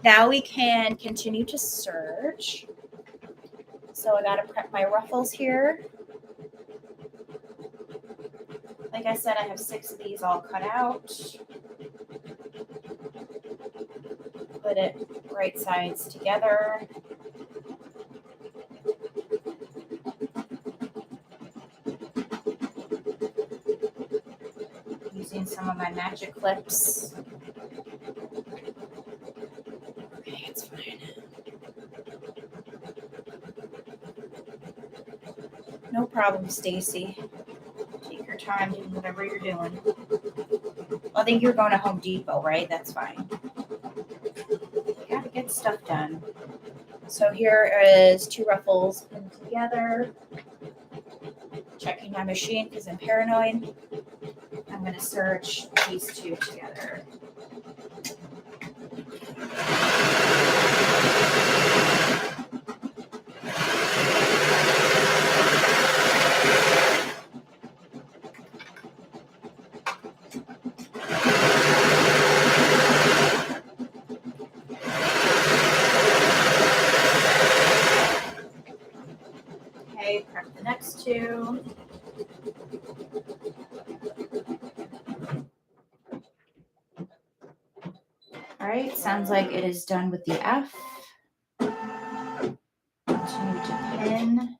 Now we can continue to serge. So I got to prep my ruffles here. Like I said, I have 6 of these all cut out. Put it right sides together. Using some of my magic clips. Okay, it's fine. No problem, Stacy. Take your time doing whatever you're doing. I think you're going to Home Depot, right? That's fine. You gotta get stuff done. So here is 2 ruffles pinned together. Checking my machine because I'm paranoid. I'm going to serge these 2 together. too. All right, sounds like it is done with the F. Continue to pin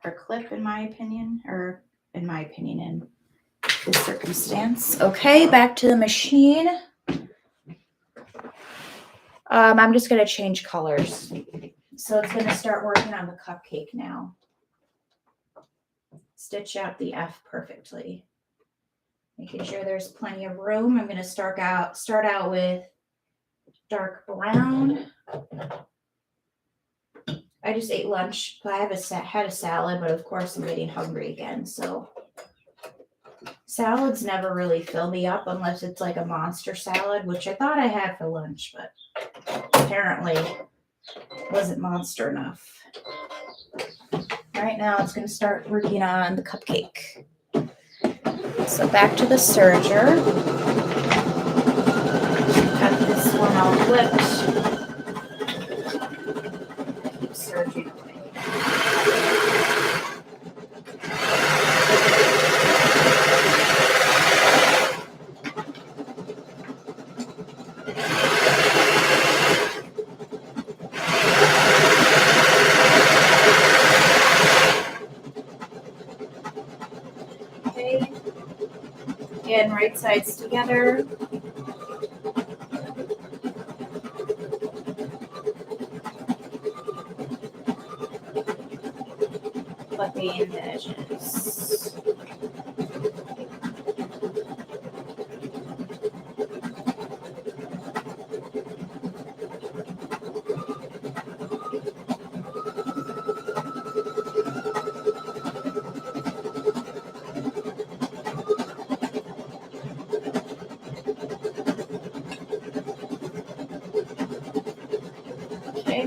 or clip, in my opinion, in this circumstance. Okay, back to the machine. I'm just going to change colors. So it's going to start working on the cupcake now. Stitch out the F perfectly. Making sure there's plenty of room. I'm going to start out with dark brown. I just ate lunch. I had a salad, but of course I'm getting hungry again. So salads never really fill me up unless it's like a monster salad, which I thought I had for lunch, but apparently wasn't monster enough. Right now it's going to start working on the cupcake. So back to the serger. Got this one all flipped. Keep serging away. Okay. Again, right sides together. Flipping the edges. Okay.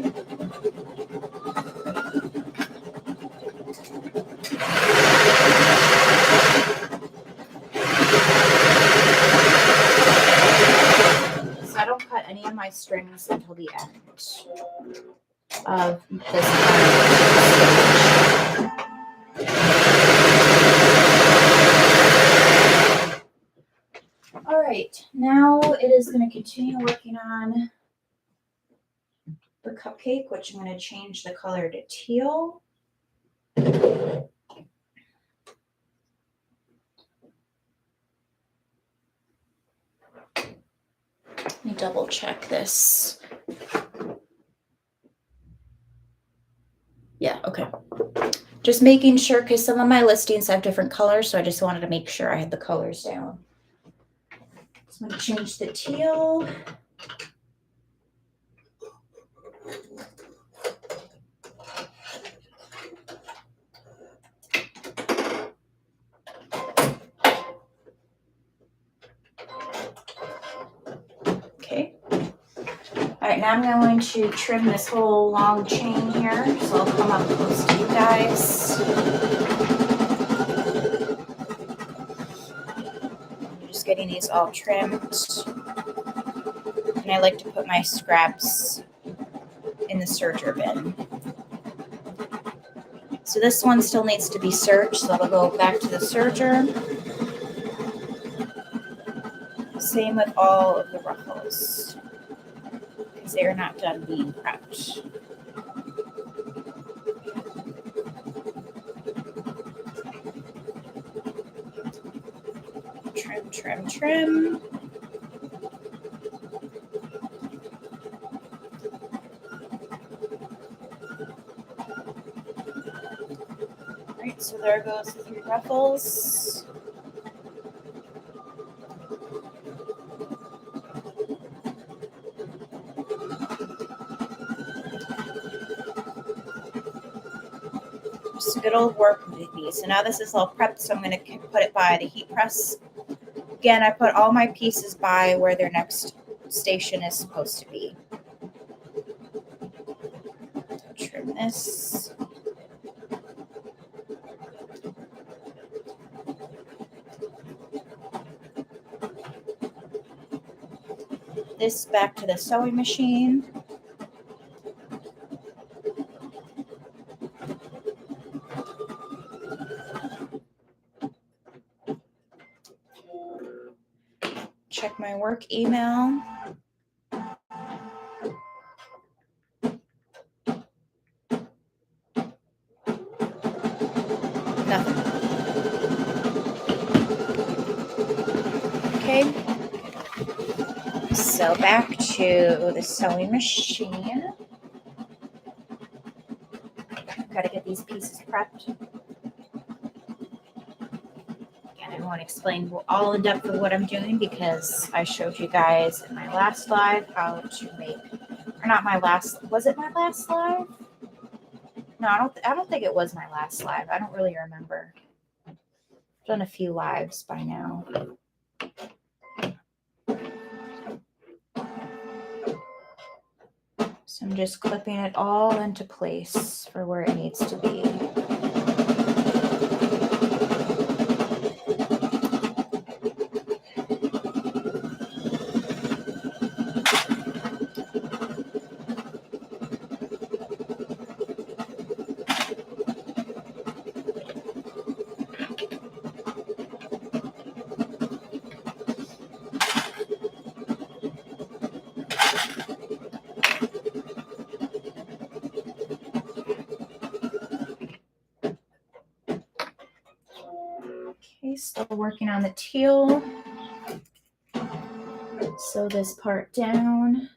So I don't cut any of my strings until the end of this part. All right, now it is going to continue working on the cupcake, which I'm going to change the color to teal. Let me double check this. Yeah, okay. Just making sure, because some of my listings have different colors, so I just wanted to make sure I had the colors down. So I'm going to change the teal. Okay. All right, now I'm going to trim this whole long chain here, so I'll come up close to you guys. I'm just getting these all trimmed. And I like to put my scraps in the serger bin. So this one still needs to be serged, so I'll go back to the serger. Same with all of the ruffles, because they are not done being prepped. Trim, trim, trim. All right, so there goes the 3 ruffles. Just a good old work with these. So now this is all prepped, so I'm going to put it by the heat press. Again, I put all my pieces by where their next station is supposed to be. Trim this. This back to the sewing machine. check my work email. Nothing. Okay. So back to the sewing machine. Got to get these pieces prepped. Again, I won't explain all in depth of what I'm doing because I showed you guys in my last live how to make, or not my last, was it my last live? No, I don't think it was my last live. I don't really remember. I've done a few lives by now. So I'm just clipping it all into place for where it needs to be. Okay, still working on the teal. Sew this part down.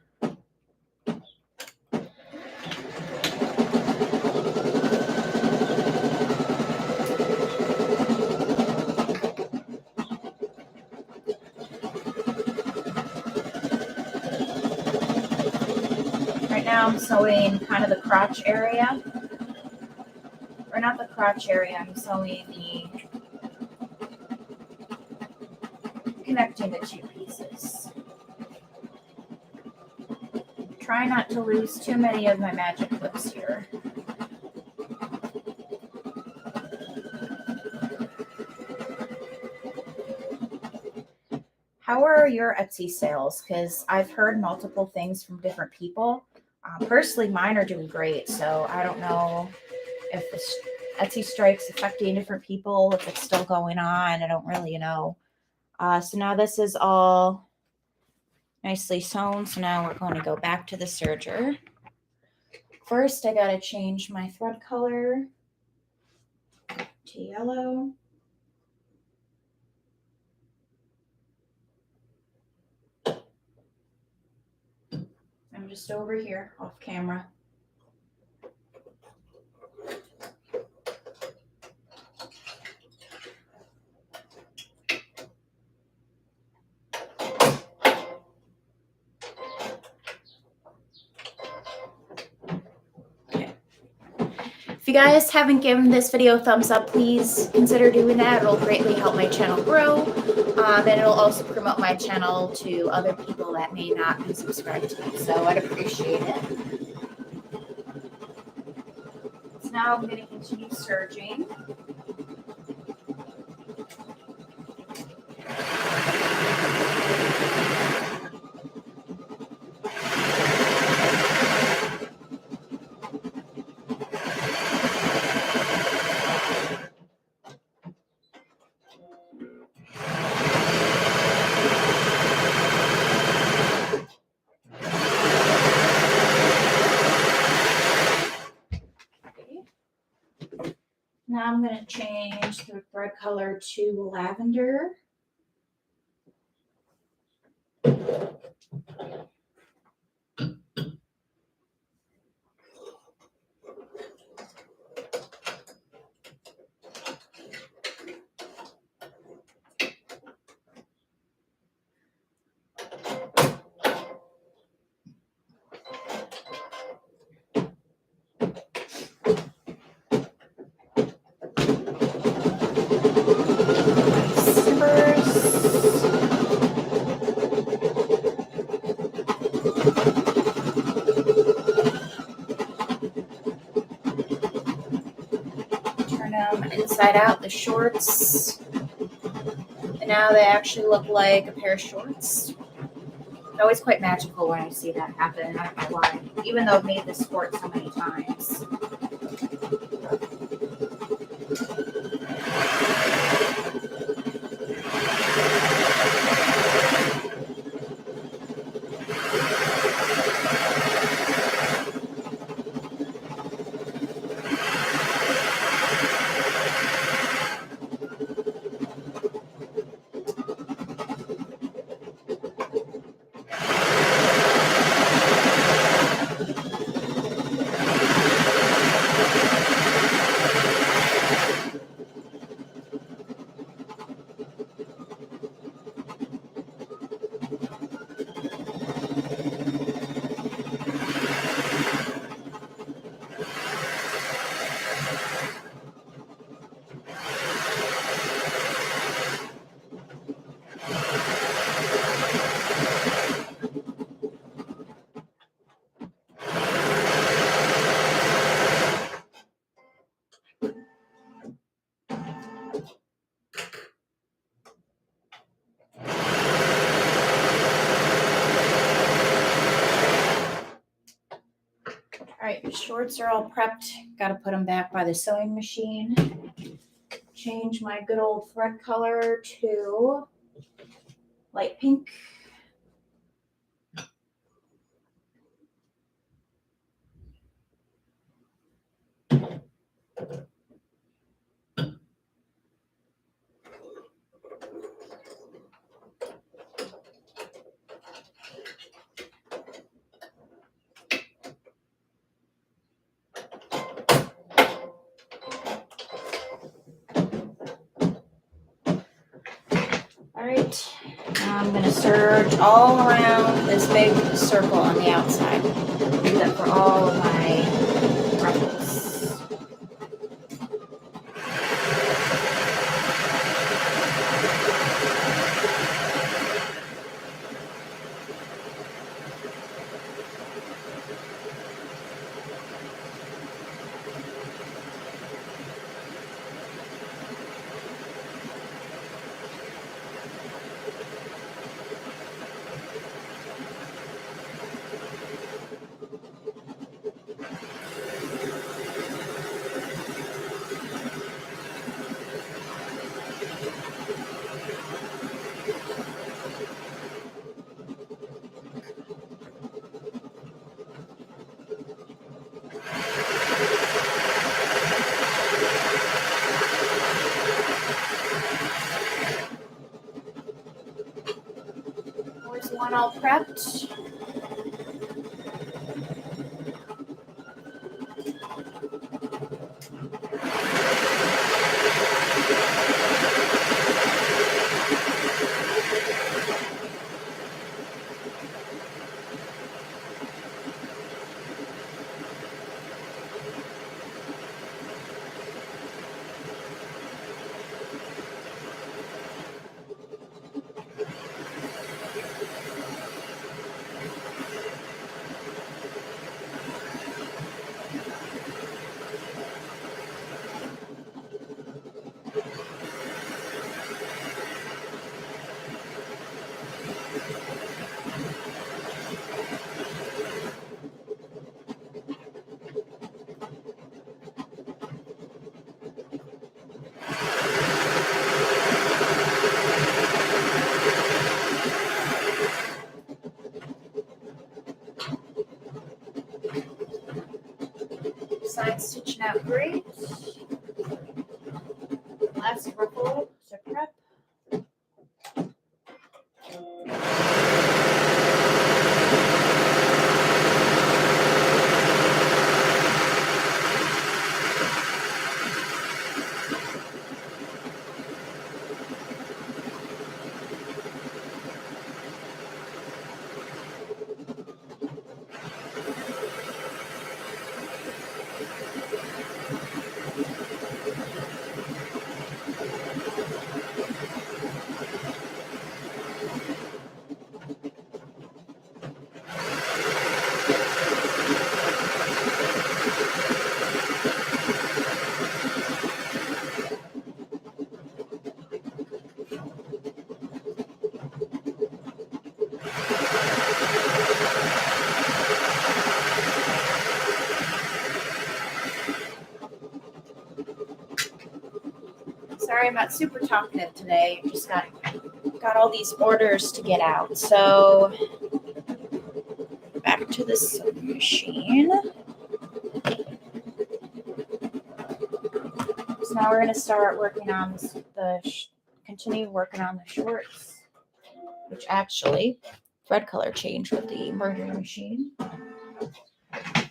Right now I'm sewing kind of the crotch area. Or not the crotch area, I'm sewing the connecting the two pieces. Try not to lose too many of my magic clips here. How are your Etsy sales? Because I've heard multiple things from different people. Personally, mine are doing great, so I don't know if the Etsy strike's affecting different people, if it's still going on. I don't really know. So now this is all nicely sewn. So now we're going to go back to the serger. First, I got to change my thread color to yellow. I'm just over here off camera. If you guys haven't given this video a thumbs up, please consider doing that. It'll greatly help my channel grow. And it'll also promote my channel to other people that may not be subscribed to me. So I'd appreciate it. So now I'm going to continue serging. Now I'm going to change the thread color to lavender. Turn them inside out, the shorts. And now they actually look like a pair of shorts. It's always quite magical when I see that happen. I don't know why. Even though I've made this sport so many times. right, shorts are all prepped. Got to put them back by the sewing machine. Change my good old thread color to light pink. All right, now I'm going to serge all around this big circle on the outside. Do that for all of my ruffles. Here's one all prepped. Side stitching out great. Last ruffle to prep. Sorry, I'm not super talkative today. Just got all these orders to get out. So back to the sewing machine. So now we're going to start working on continue working on the shorts, which actually thread color changed with the embroidery machine.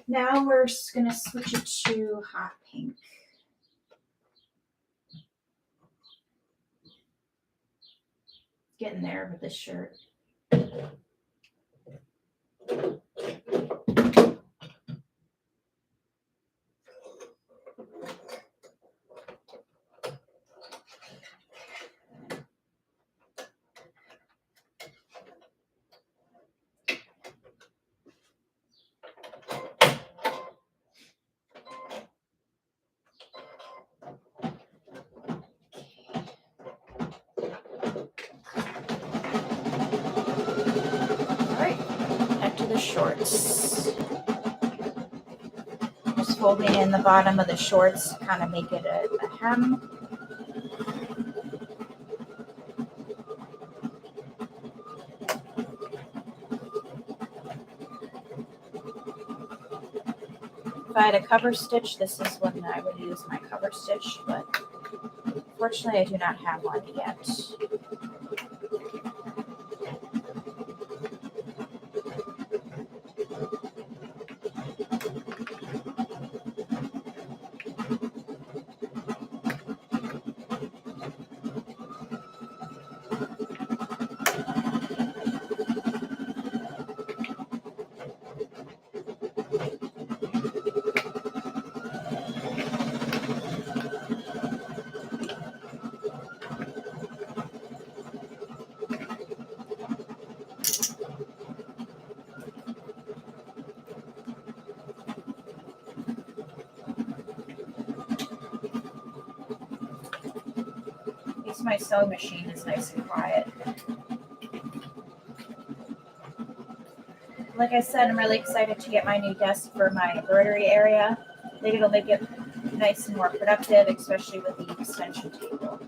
Now we're just going to switch it to hot pink. Getting there with this shirt. Shorts. just folding in the bottom of the shorts to kind of make it a hem. If I had a cover stitch, this is when I would use my cover stitch, but fortunately I do not have one yet. At least my sewing machine is nice and quiet. Like I said, I'm really excited to get my new desk for my embroidery area. I think it'll make it nice and more productive, especially with the extension table.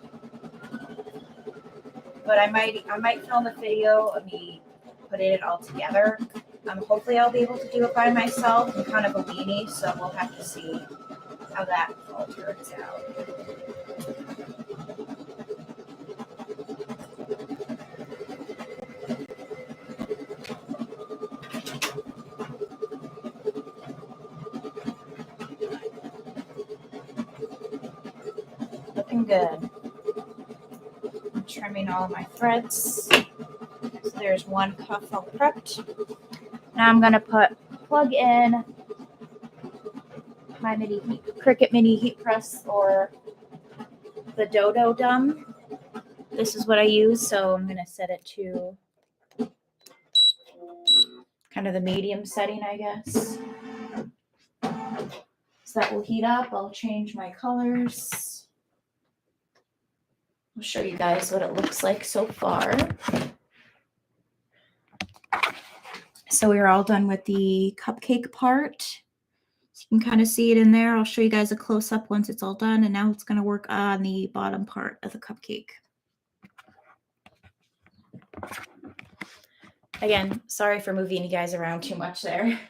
But I might film a video of me putting it all together. Hopefully I'll be able to do it by myself. I'm kind of a weenie, so we'll have to see how that all turns out. Looking good. I'm trimming all of my threads. So there's one cuff all prepped. Now I'm gonna plug in my Cricut mini heat press or the Dodo Dum. This is what I use, so I'm gonna set it to kind of the medium setting, I guess. So that will heat up. I'll change my colors. I'll show you guys what it looks like so far. So we're all done with the cupcake part. So you can kind of see it in there. I'll show you guys a close-up once it's all done. And now it's going to work on the bottom part of the cupcake. Again, sorry for moving you guys around too much there.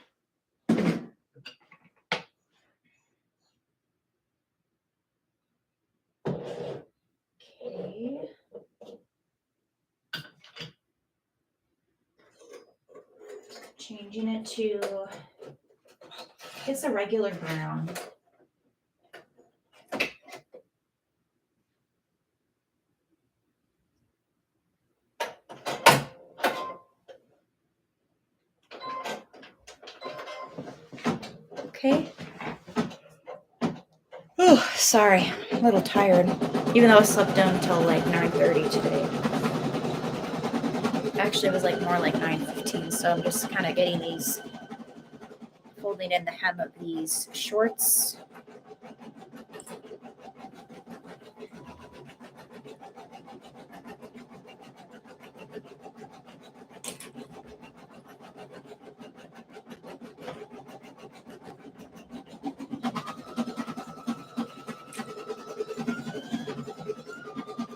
Okay. Changing it to, I guess, a regular brown. Okay. Oh, sorry. I'm a little tired. Even though I slept in until like 9:30 today. Actually, it was like more like 9:15. So I'm just kind of getting these, folding in the hem of these shorts.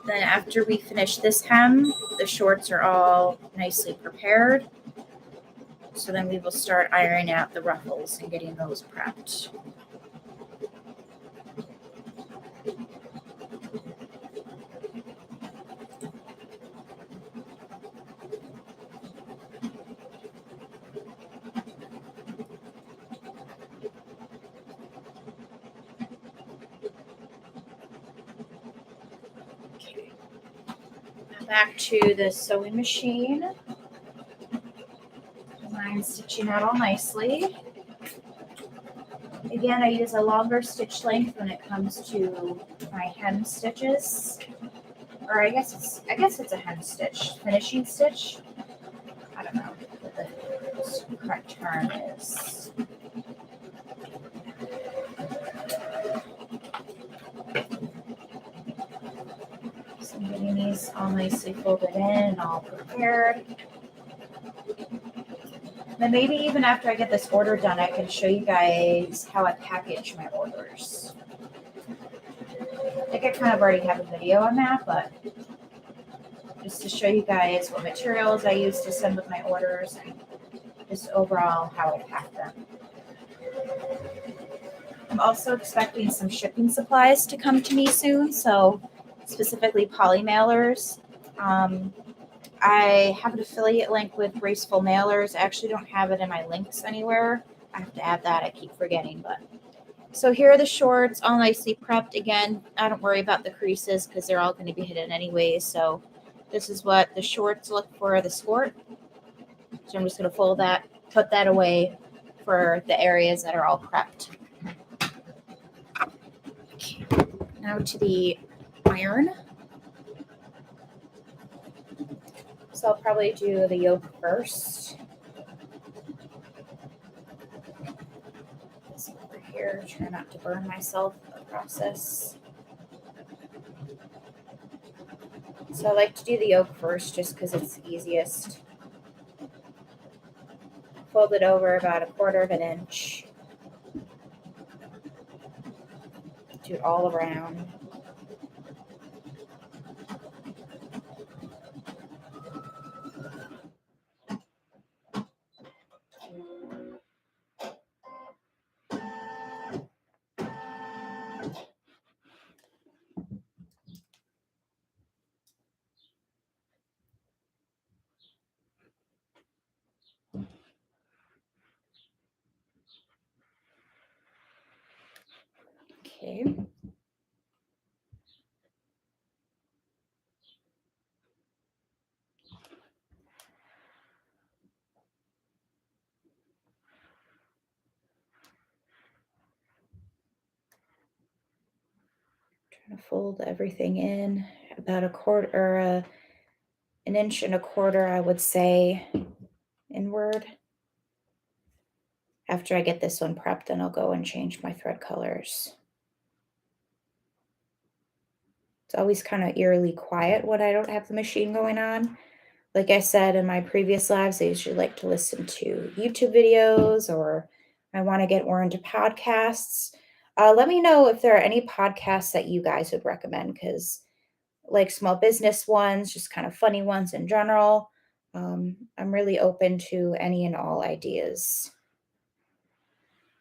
Then after we finish this hem, the shorts are all nicely prepared. So then we will start ironing out the ruffles and getting those prepped. Back to the sewing machine. Mine's stitching out all nicely. Again, I use a longer stitch length when it comes to my hem stitches. Or I guess it's a hem stitch. Finishing stitch. I don't know what the correct term is. So I'm getting these all nicely folded in and all prepared. then maybe even after I get this order done, I can show you guys how I package my orders. I think I kind of already have a video on that, but just to show you guys what materials I use to send with my orders and just overall how I pack them. I'm also expecting some shipping supplies to come to me soon, so specifically poly mailers. I have an affiliate link with Graceful Mailers. I actually don't have it in my links anywhere. I have to add that. I keep forgetting, but so here are the shorts, all nicely prepped. Again, I don't worry about the creases because they're all going to be hidden anyways. So this is what the shorts look for the sport. So I'm just going to fold that, put that away for the areas that are all prepped. Okay. Now to the iron. So I'll probably do the yoke first. This over here, try not to burn myself in the process. So I like to do the yoke first just because it's easiest. Fold it over about 1/4 of an inch. Do it all around. Okay. Trying to fold everything in about 1/4 or an 1.25 inches, I would say, inward. After I get this one prepped, then I'll go and change my thread colors. It's always kind of eerily quiet when I don't have the machine going on. Like I said in my previous lives, I usually like to listen to YouTube videos or I want to get more into podcasts. Let me know if there are any podcasts that you guys would recommend because, like small business ones, just kind of funny ones in general. I'm really open to any and all ideas.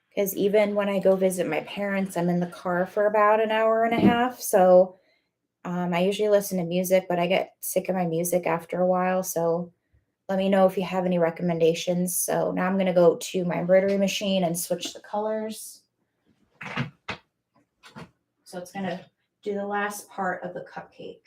Because even when I go visit my parents, I'm in the car for about 1.5 hours. So I usually listen to music, but I get sick of my music after a while. So let me know if you have any recommendations. So now I'm going to go to my embroidery machine and switch the colors. So it's going to do the last part of the cupcake.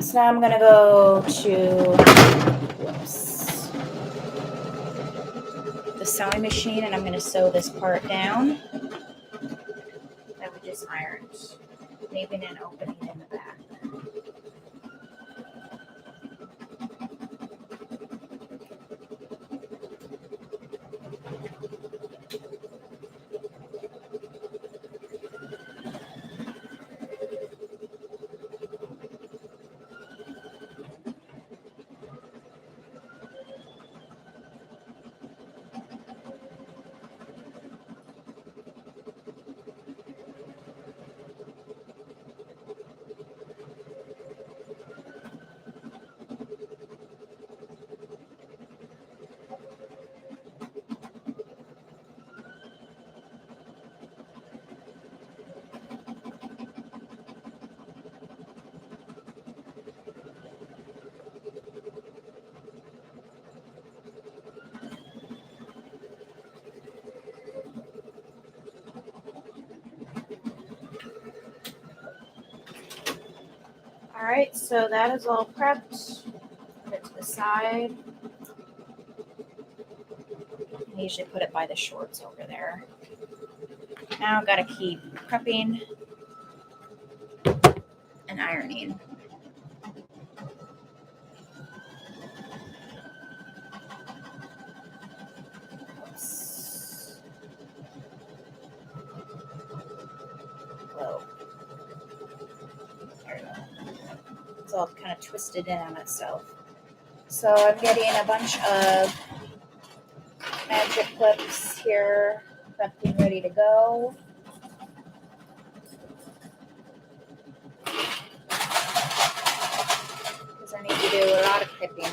So now I'm going to go to the sewing machine and I'm going to sew this part down that we just ironed, leaving an opening in the back. All right, so that is all prepped. Put it to the side. I usually put it by the shorts over there. Now I've got to keep prepping and ironing. Oops. Whoa. There we go. It's all kind of twisted in on itself. So I'm getting a bunch of magic clips here, prepped and ready to go. Because I need to do a lot of clipping.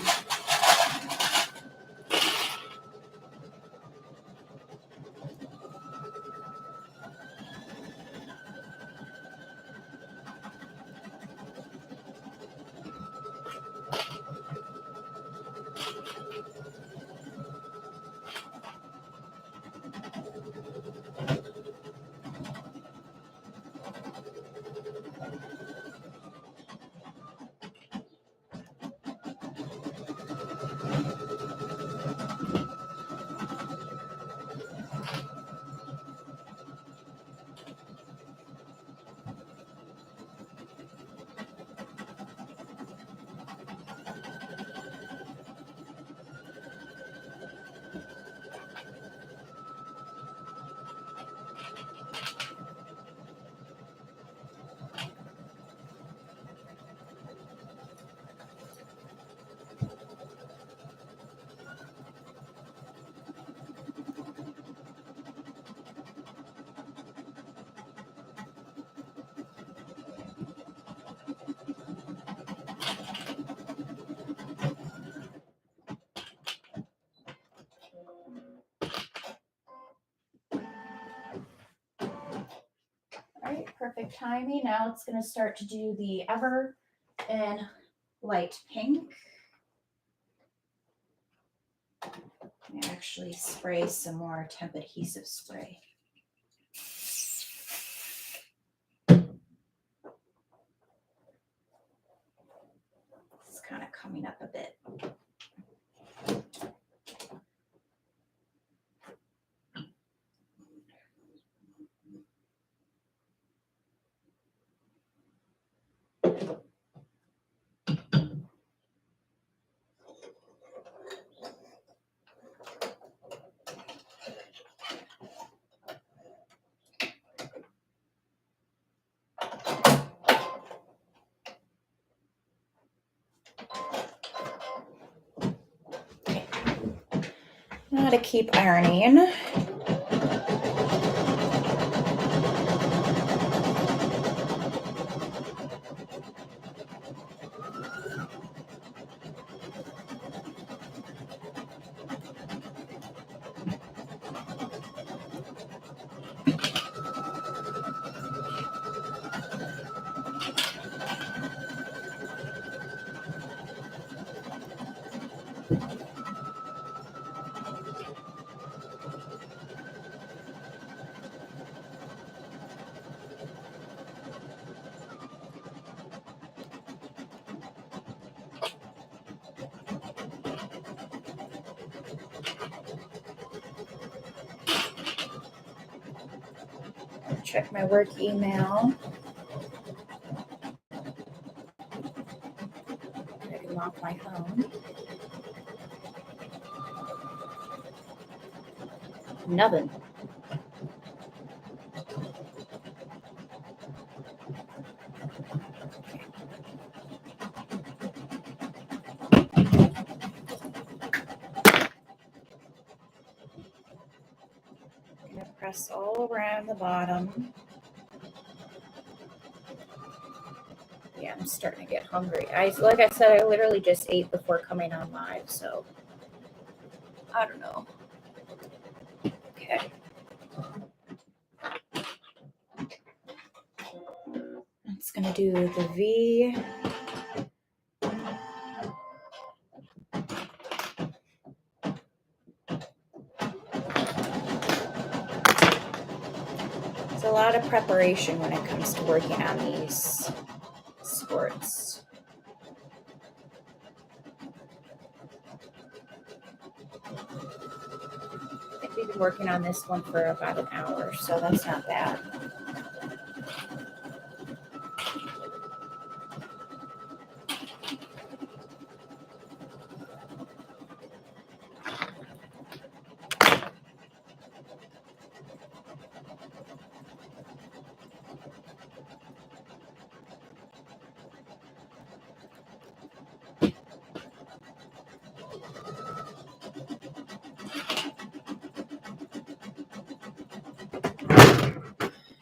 All right, perfect timing. Now it's going to start to do the ever in light pink. Let me actually spray some more temp adhesive spray. It's kind of coming up a bit. Now to keep ironing. Check my work email. I can lock my phone. Nothing. I'm gonna press all around the bottom. Yeah, I'm starting to get hungry. Like I said, I literally just ate before coming on live, so I don't know. Okay. It's gonna do the V. It's a lot of preparation when it comes to working on these skirts. we've been working on this one for about an hour, so that's not bad.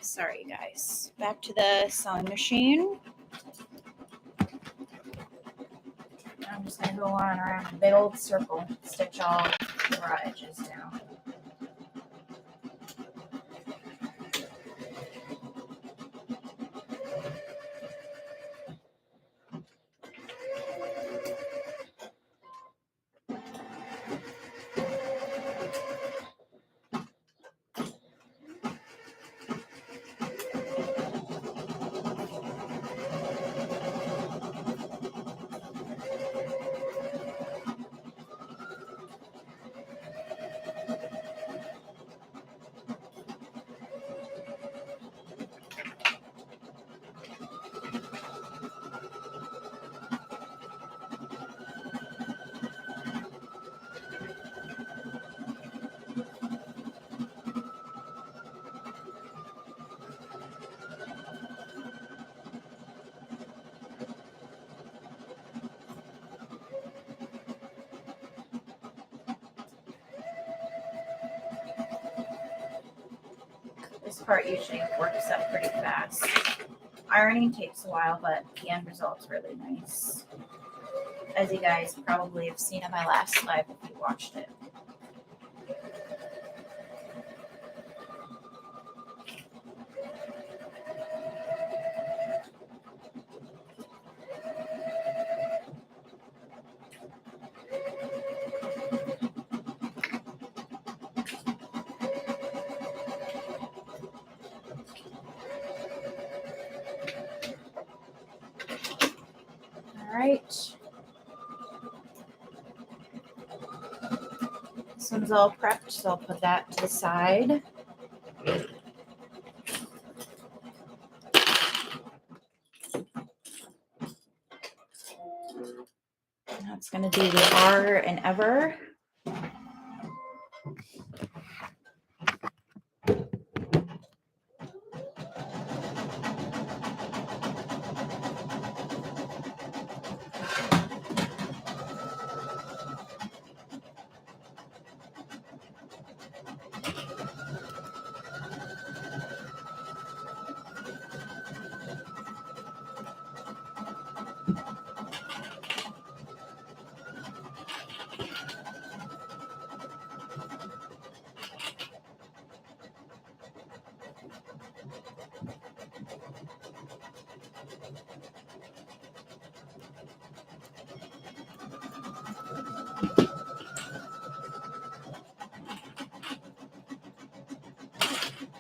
Sorry, guys. Back to the sewing machine. I'm just going to go on around a big old circle, stitch all the raw edges down. This part usually works up pretty fast. Ironing takes a while, but the end result's really nice. As you guys probably have seen in my last live if you watched it. All right. This one's all prepped, so I'll put that to the side. That's going to be the R and Ever.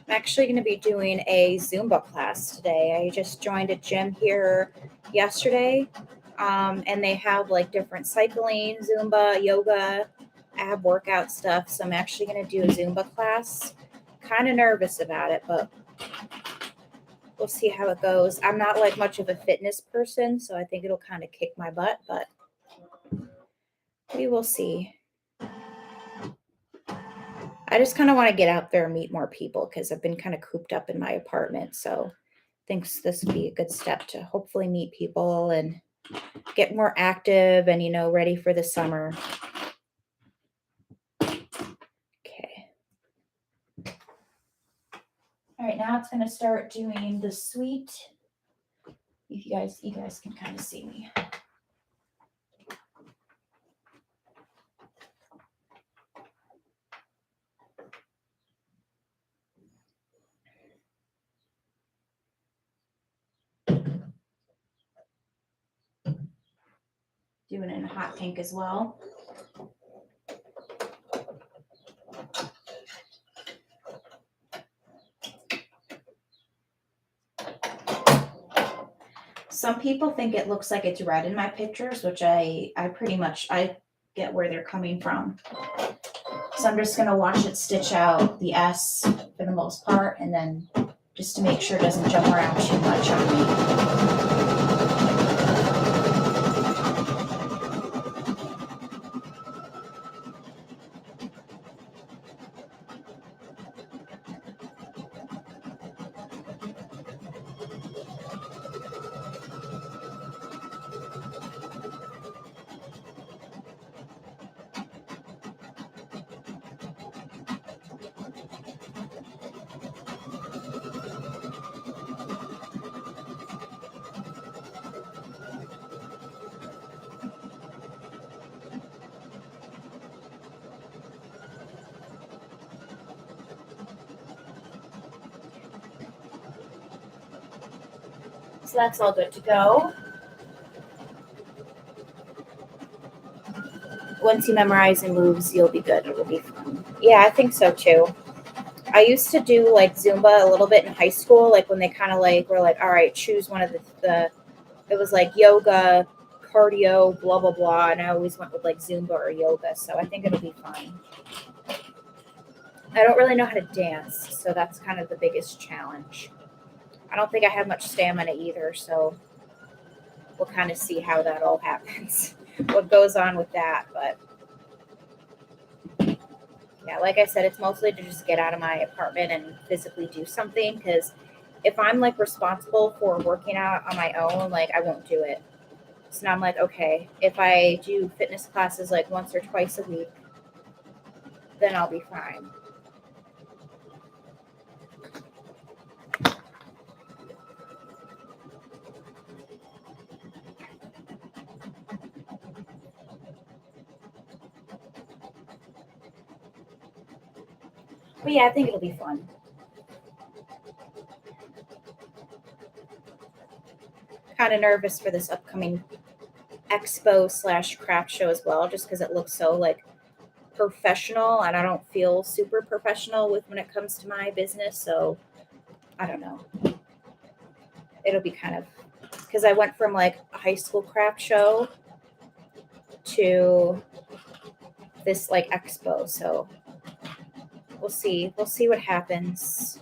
I'm actually going to be doing a Zumba class today. I just joined a gym here yesterday, and they have like different cycling, Zumba, yoga, ab workout stuff. So I'm actually going to do a Zumba class. Kind of nervous about it, but we'll see how it goes. I'm not like much of a fitness person, so I think it'll kind of kick my butt, but we will see. I just kind of want to get out there and meet more people because I've been kind of cooped up in my apartment. So I think this would be a good step to hopefully meet people and get more active and, you know, ready for the summer. Okay. All right, now it's going to start doing the sweet. You guys can kind of see me. Doing it in hot pink as well. Some people think it looks like it's red in my pictures, which I get where they're coming from. So I'm just going to watch it stitch out the S for the most part, and then just to make sure it doesn't jump around too much on me. So that's all good to go. Once you memorize the moves, you'll be good. It'll be fun. Yeah, I think so too. I used to do like Zumba a little bit in high school, like when they kind of like were like, all right, choose one of the it was like yoga, cardio, blah, blah, blah. And I always went with like Zumba or yoga. So I think it'll be fine. I don't really know how to dance. So that's kind of the biggest challenge. I don't think I have much stamina either. So we'll kind of see how that all happens, what goes on with that. But yeah, like I said, it's mostly to just get out of my apartment and physically do something, because if I'm like responsible for working out on my own, like I won't do it. So now I'm like, okay, if I do fitness classes like once or twice a week, then I'll be fine. But yeah, I think it'll be fun. Kind of nervous for this upcoming expo / craft show as well, just because it looks so like professional, and I don't feel super professional with when it comes to my business. So I don't know. It'll be kind of, because I went from like a high school craft show to this like expo. So we'll see. We'll see what happens.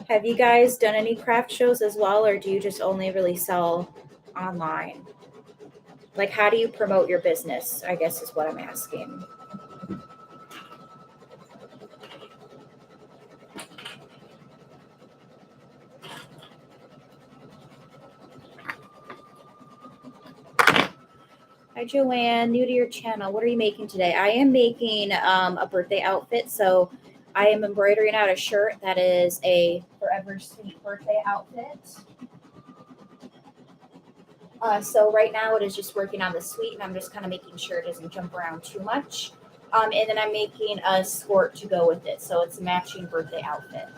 Have you guys done any craft shows as well, or do you just only really sell online? Like, how do you promote your business, I guess is what I'm asking. Hi, Joanne. New to your channel. What are you making today? I am making a birthday outfit. So I am embroidering out a shirt that is a Forever Sweet birthday outfit. So right now it is just working on the sweet, and I'm just kind of making sure it doesn't jump around too much. And then I'm making a skirt to go with it. So it's a matching birthday outfit.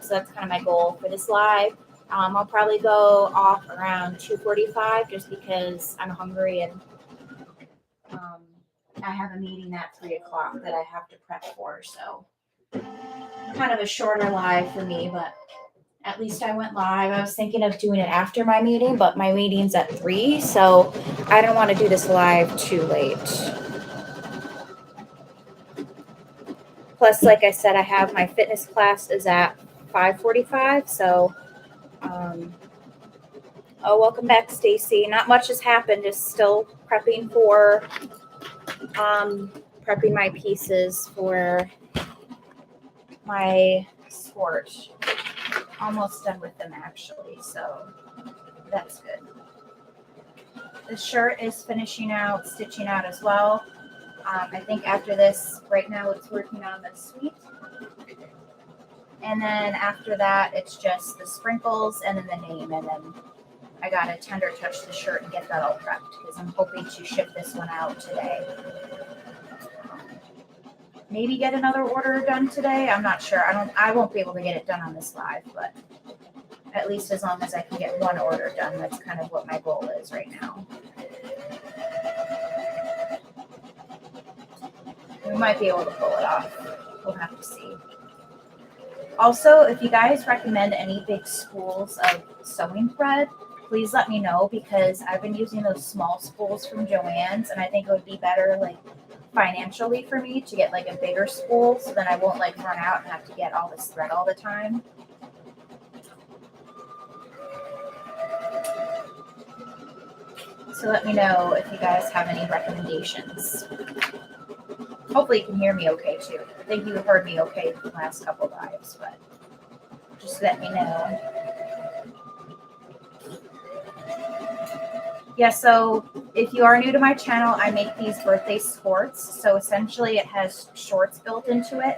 So that's kind of my goal for this live. I'll probably go off around 2:45 just because I'm hungry, and I have a meeting at 3 o'clock that I have to prep for. So kind of a shorter live for me, but at least I went live. I was thinking of doing it after my meeting, but my meeting's at 3, so I don't want to do this live too late. Plus, like I said, I have my fitness class is at 5:45, so oh, welcome back, Stacy. Not much has happened, just still prepping for prepping my pieces for my sport. Almost done with them actually, so that's good. The shirt is finishing out, stitching out as well. I think after this, right now it's working on the sweet. And then after that, it's just the sprinkles and then the name. And then I got to tender touch the shirt and get that all prepped because I'm hoping to ship this one out today. Maybe get another order done today. I'm not sure. I won't be able to get it done on this live, but at least as long as I can get one order done, that's kind of what my goal is right now. We might be able to pull it off. We'll have to see. Also, if you guys recommend any big spools of sewing thread, please let me know because I've been using those small spools from Joann's, and I think it would be better, like, financially for me to get like a bigger spool so then I won't like run out and have to get all this thread all the time. So let me know if you guys have any recommendations. Hopefully you can hear me okay too. I think you heard me okay the last couple lives, but just let me know. Yeah, so if you are new to my channel, I make these birthday skirts. So essentially it has shorts built into it,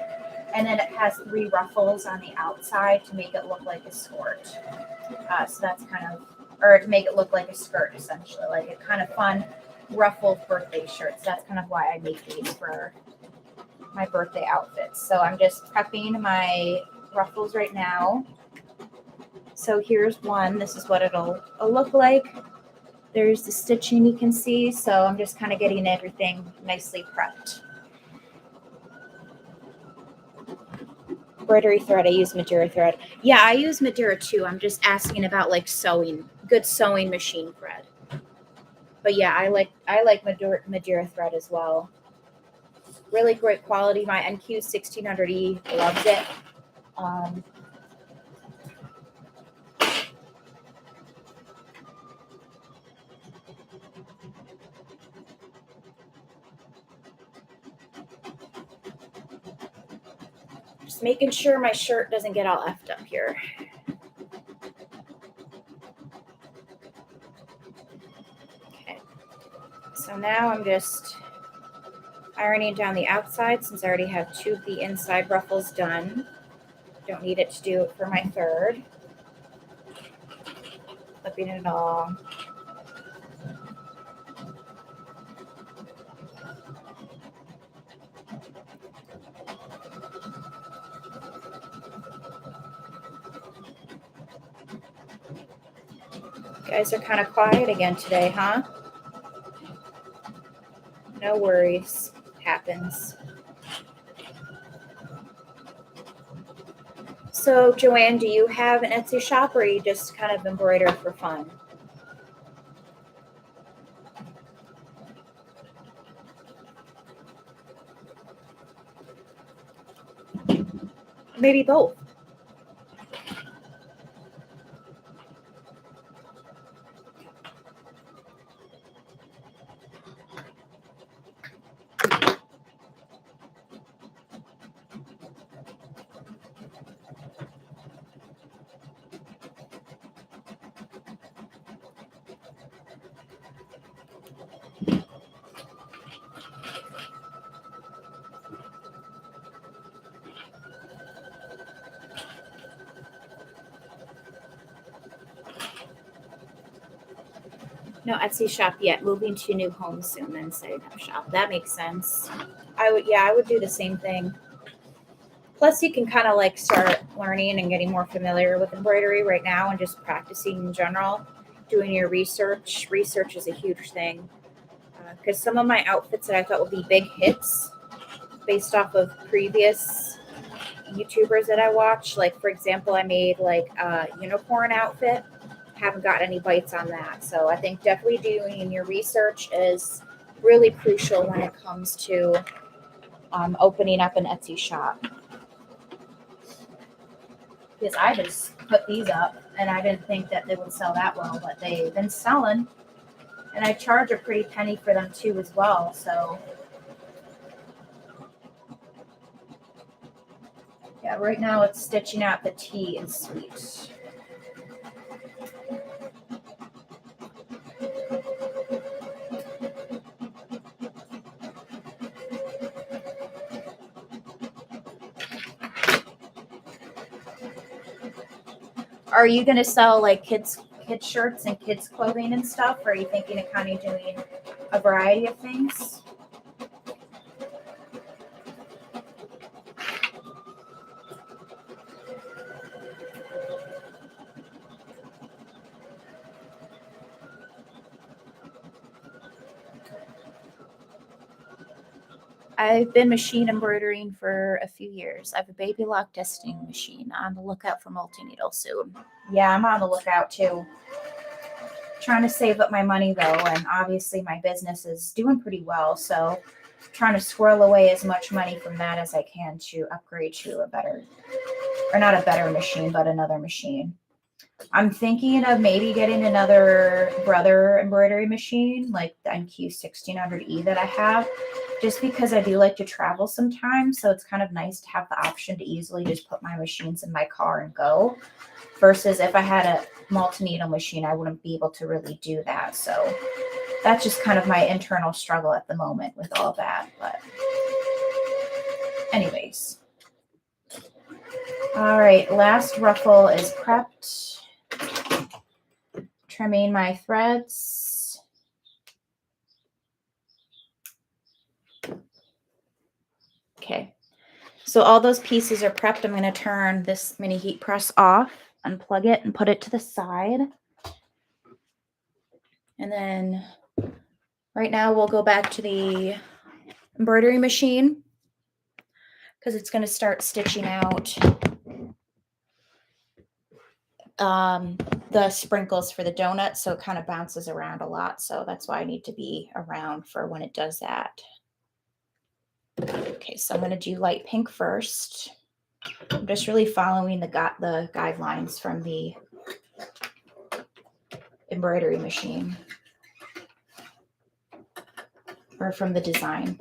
and then it has 3 ruffles on the outside to make it look like a skirt. So that's kind of, or to make it look like a skirt essentially, like a kind of fun ruffled birthday shirts. That's kind of why I make these for my birthday outfits. So I'm just prepping my ruffles right now. So here's one. This is what it'll look like. There's the stitching you can see. So I'm just kind of getting everything nicely prepped. Embroidery thread, I use Madeira thread. Yeah, I use Madeira too. I'm just asking about like sewing, good sewing machine thread. But yeah, I like Madeira thread as well. Really great quality. My NQ 1600E loves it. Just making sure my shirt doesn't get all effed up here. Okay. So now I'm just ironing down the outside since I already have 2 of the inside ruffles done. Don't need it to do it for my third. Flipping it all. You guys are kind of quiet again today, huh? No worries. It happens. So, Joanne, do you have an Etsy shop or you just kind of embroider for fun? Maybe both. No Etsy shop yet. Moving to new home soon, then setting up shop. That makes sense. I would do the same thing. Plus, you can kind of like start learning and getting more familiar with embroidery right now and just practicing in general. Doing your research. Research is a huge thing. Because some of my outfits that I thought would be big hits based off of previous YouTubers that I watch, like for example, I made like a unicorn outfit. Haven't got any bites on that. So I think definitely doing your research is really crucial when it comes to opening up an Etsy shop. Because I just put these up and I didn't think that they would sell that well, but they've been selling. And I charge a pretty penny for them too as well. So yeah, right now it's stitching out the tea and sweet. Are you going to sell like kids shirts and kids clothing and stuff? Or are you thinking of kind of doing a variety of things? I've been machine embroidering for a few years. I have a baby lock destiny machine. On the lookout for multi-needle soon. Yeah, I'm on the lookout too. Trying to save up my money though, and obviously my business is doing pretty well, so trying to squirrel away as much money from that as I can to upgrade to a better, or not a better machine, but another machine. I'm thinking of maybe getting another brother embroidery machine, like the NQ 1600E that I have, just because I do like to travel sometimes. So it's kind of nice to have the option to easily just put my machines in my car and go. Versus if I had a multi-needle machine, I wouldn't be able to really do that. So that's just kind of my internal struggle at the moment with all that. But anyways. All right, last ruffle is prepped. Trimming my threads. Okay, so all those pieces are prepped. I'm going to turn this mini heat press off, unplug it, and put it to the side. And then right now we'll go back to the embroidery machine because it's going to start stitching out the sprinkles for the donut, so it kind of bounces around a lot. So that's why I need to be around for when it does that. Okay, so I'm going to do light pink first. I'm just really following the guidelines from the embroidery machine or from the design.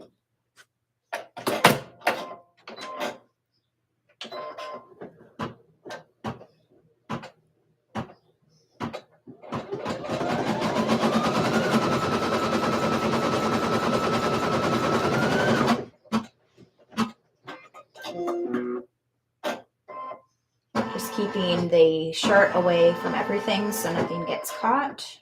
Just keeping the shirt away from everything so nothing gets caught.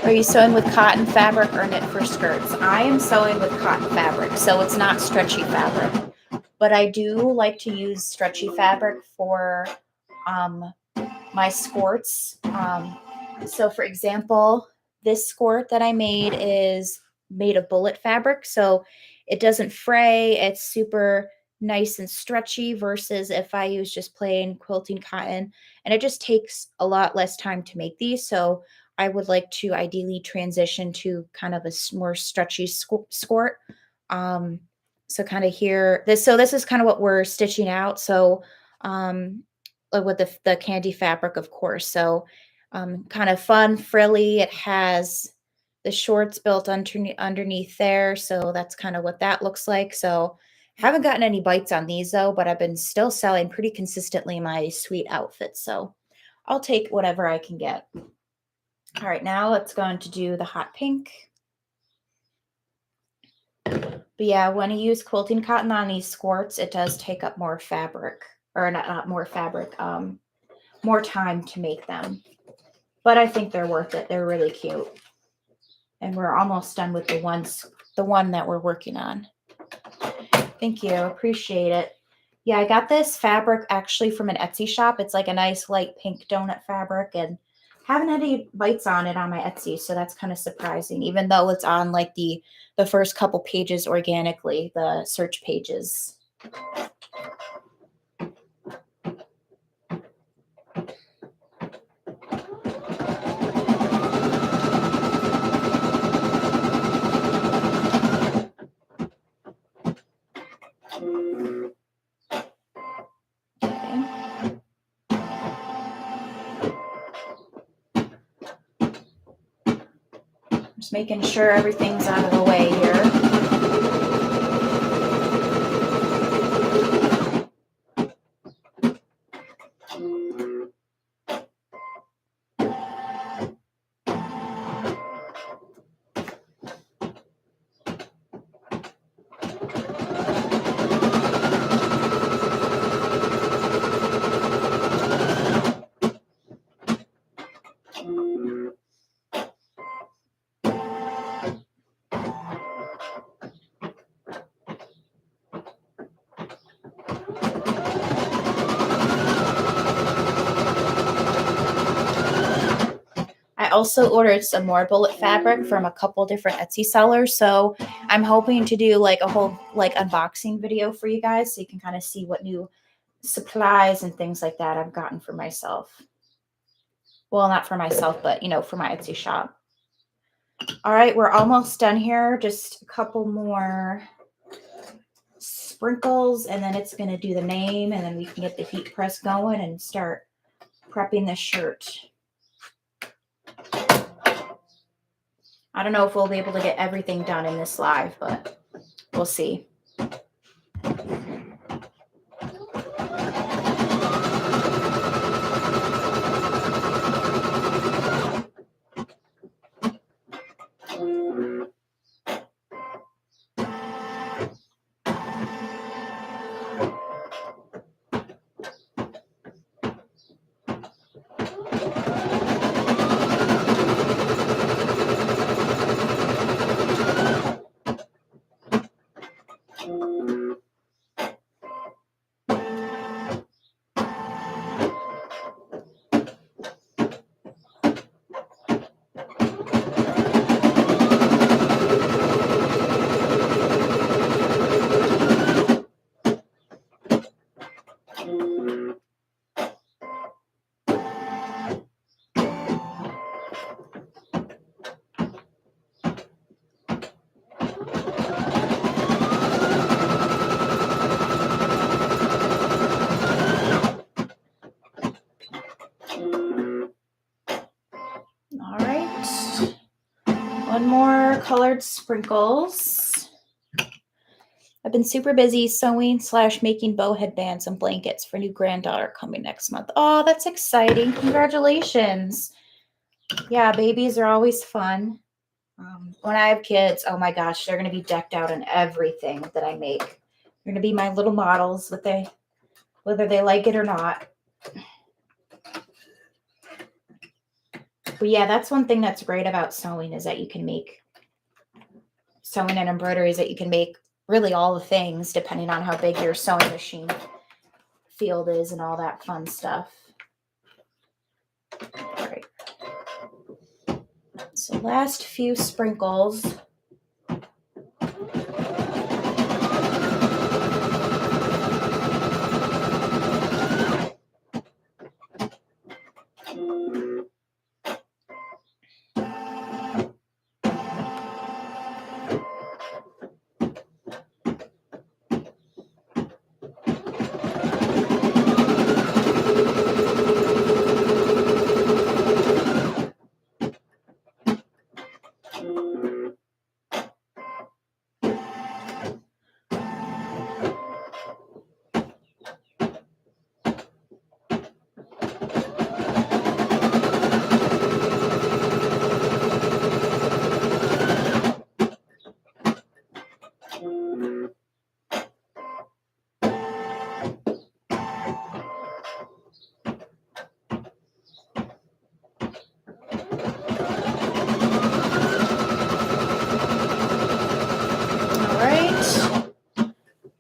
Are you sewing with cotton fabric or knit for skirts? I am sewing with cotton fabric, so it's not stretchy fabric. But I do like to use stretchy fabric for my skirts. So for example, this skirt that I made is made of bullet fabric, so it doesn't fray. It's super nice and stretchy versus if I use just plain quilting cotton, and it just takes a lot less time to make these. So I would like to ideally transition to kind of a more stretchy skirt. So kind of here, this is kind of what we're stitching out. So with the candy fabric, of course. So kind of fun, frilly. It has the shorts built underneath there. So that's kind of what that looks like. So haven't gotten any bites on these though, but I've been still selling pretty consistently my sweet outfits. So I'll take whatever I can get. All right, now let's go on to do the hot pink. But yeah, when you use quilting cotton on these skirts, it does take up more fabric, or not more fabric, more time to make them. But I think they're worth it. They're really cute. And we're almost done with the one that we're working on. Thank you. Appreciate it. Yeah, I got this fabric actually from an Etsy shop. It's like a nice light pink donut fabric, and haven't had any bites on it on my Etsy, so that's kind of surprising, even though it's on like the first couple pages organically, the search pages. Just making sure everything's out of the way here. also ordered some more bullet fabric from a couple different Etsy sellers. So I'm hoping to do like a whole like unboxing video for you guys so you can kind of see what new supplies and things like that I've gotten for myself. Well, not for myself, but, you know, for my Etsy shop. All right, we're almost done here. Just a couple more sprinkles, and then it's going to do the name, and then we can get the heat press going and start prepping the shirt. I don't know if we'll be able to get everything done in this live, but we'll see. All right, one more colored sprinkles. I've been super busy sewing / making bow headbands and blankets for new granddaughter coming next month. Oh, that's exciting. Congratulations. Yeah, babies are always fun. When I have kids, oh my gosh, they're going to be decked out in everything that I make. They're going to be my little models, whether they like it or not. But yeah, that's one thing that's great about sewing is that you can make sewing and embroidery is that you can make really all the things depending on how big your sewing machine field is and all that fun stuff. All right. So last few sprinkles.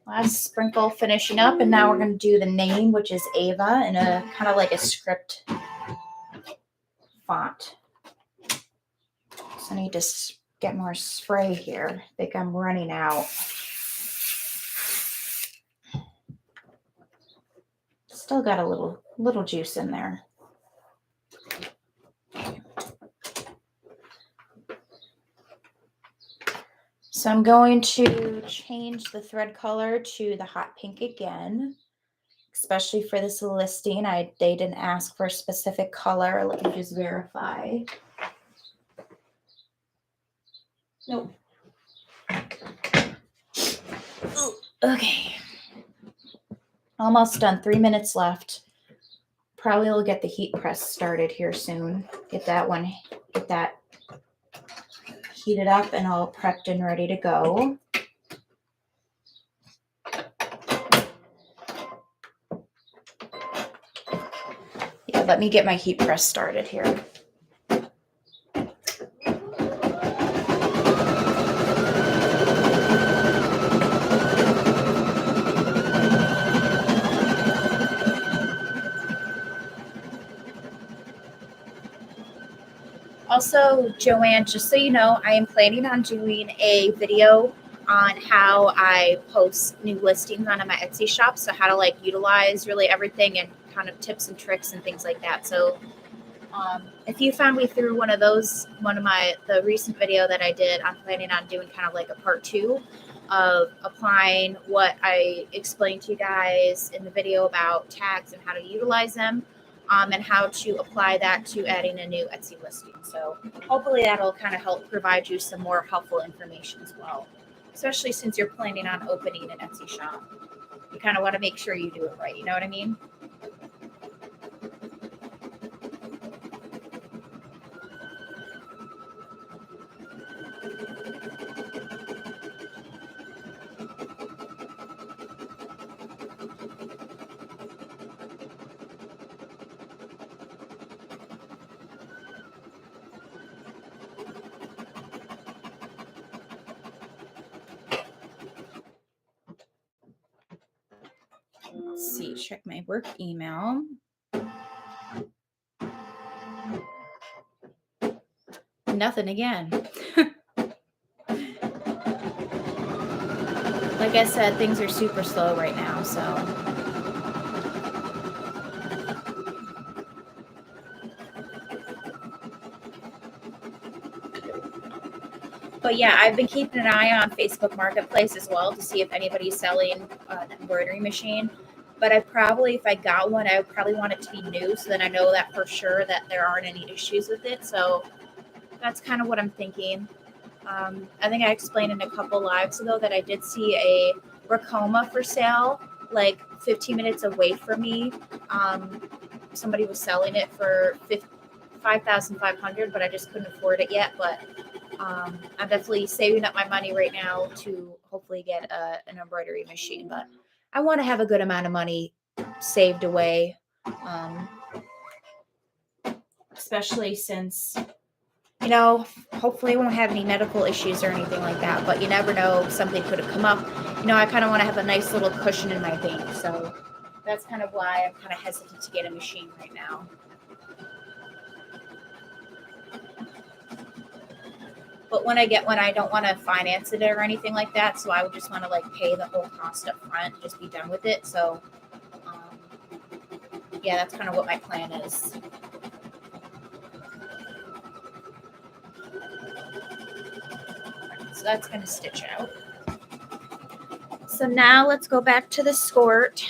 Last sprinkle finishing up, and now we're going to do the name, which is Ava, in a kind of like a script font. So I need to get more spray here. I think I'm running out. Still got a little juice in there. So I'm going to change the thread color to the hot pink again, especially for this listing. They didn't ask for a specific color. Let me just verify. Nope. Ooh, okay. Almost done. 3 minutes left. Probably will get the heat press started here soon. Get that heated up and all prepped and ready to go. Yeah, let me get my heat press started here. Also, Joanne, just so you know, I am planning on doing a video on how I post new listings onto my Etsy shop. So how to like utilize really everything and kind of tips and tricks and things like that. So if you found me through the recent video that I did, I'm planning on doing kind of like a part 2 of applying what I explained to you guys in the video about tags and how to utilize them, and how to apply that to adding a new Etsy listing. So hopefully that'll kind of help provide you some more helpful information as well, especially since you're planning on opening an Etsy shop. You kind of want to make sure you do it right. You know what I mean? Let's see, check my work email. Nothing again. Like I said, things are super slow right now, so. But yeah, I've been keeping an eye on Facebook Marketplace as well to see if anybody's selling an embroidery machine. But if I got one, I would probably want it to be new, so then I know that for sure that there aren't any issues with it. So that's kind of what I'm thinking. I think I explained in a couple lives ago that I did see a Racoma for sale, like 15 minutes away from me. Somebody was selling it for $5,500, but I just couldn't afford it yet. But I'm definitely saving up my money right now to hopefully get an embroidery machine. But I want to have a good amount of money saved away, especially since, hopefully I won't have any medical issues or anything like that, but you never know, something could have come up. I kind of want to have a nice little cushion in my bank, so that's kind of why I'm kind of hesitant to get a machine right now. But when I get one, I don't want to finance it or anything like that, so I would just want to like pay the whole cost up front, just be done with it. So yeah, that's kind of what my plan is. So that's going to stitch out. So now let's go back to the skirt.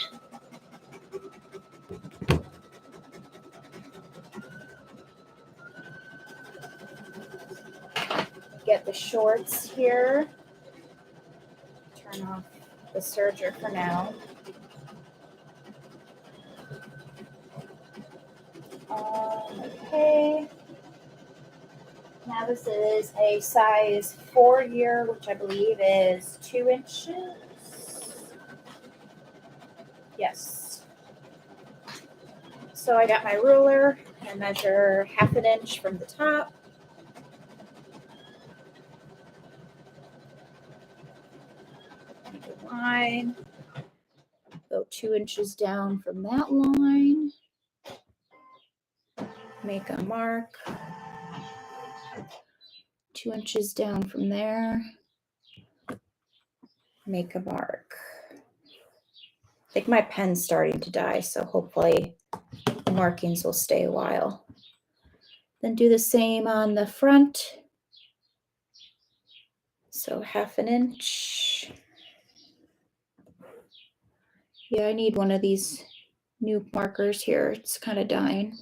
Get the shorts here. Turn off the serger for now. Okay. Now this is a size 4 year, which I believe is 2 inches. Yes. So I got my ruler and measure 1/2 inch from the top. Make a line. Go 2 inches down from that line. Make a mark. 2 inches down from there. Make a mark. I think my pen's starting to die, so hopefully the markings will stay a while. Then do the same on the front. So 1/2 inch. Yeah, I need one of these new markers here. It's kind of dying.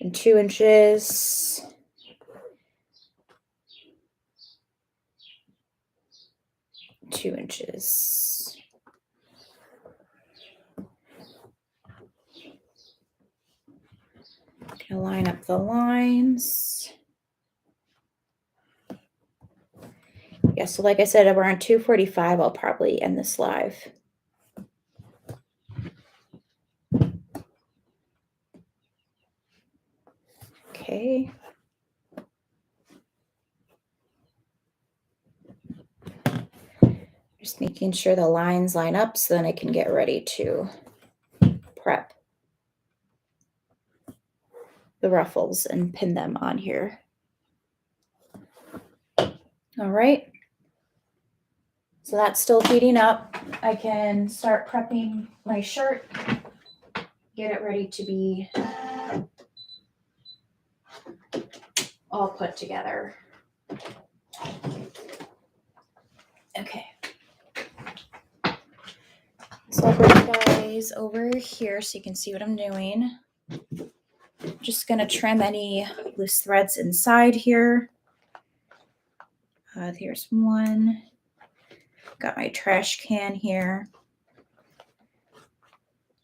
And 2 inches. Two inches. Gonna line up the lines. Yeah, so like I said, around 2:45, I'll probably end this live. Okay. Just making sure the lines line up so then I can get ready to prep the ruffles and pin them on here. All right. So that's still heating up. I can start prepping my shirt, get it ready to be all put together. Okay. So I'll bring you guys over here so you can see what I'm doing. Just gonna trim any loose threads inside here. Here's one. Got my trash can here.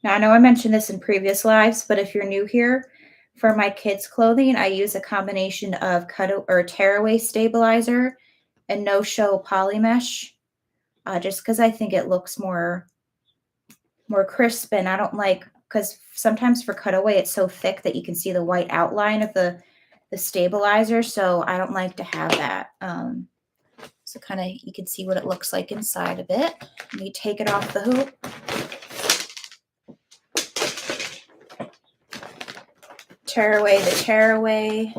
Now I know I mentioned this in previous lives, but if you're new here, for my kids' clothing, I use a combination of tearaway stabilizer and no-show poly mesh, just because I think it looks more crisp, and I don't like, because sometimes for cutaway it's so thick that you can see the white outline of the stabilizer, so I don't like to have that. So kind of you can see what it looks like inside of it. Let me take it off the hoop. Tear away the tearaway.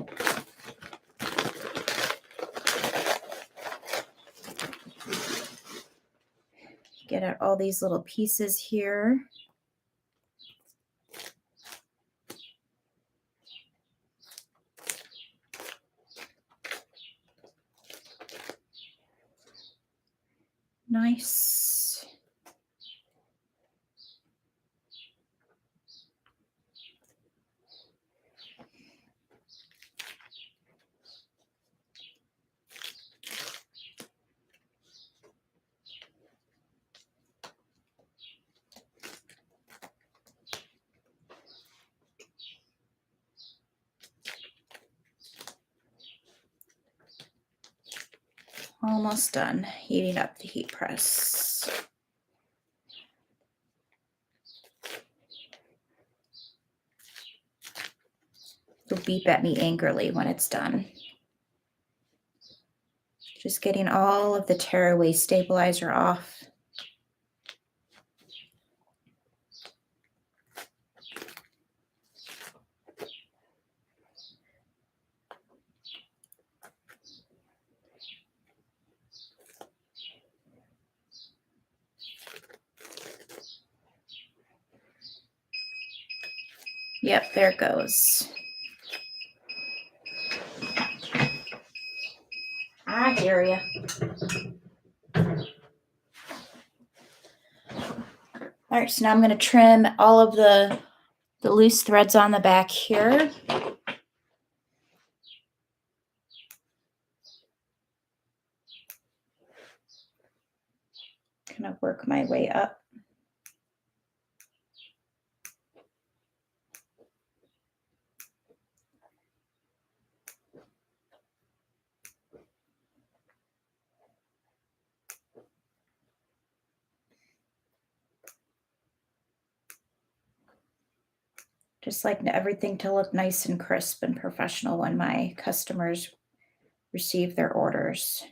Get out all these little pieces here. Nice. Almost done heating up the heat press. It'll beep at me angrily when it's done. Just getting all of the tearaway stabilizer off. Yep, there it goes. I hear you. All right, so now I'm going to trim all of the loose threads on the back here. Kind of work my way up. Just like everything to look nice and crisp and professional when my customers receive their orders.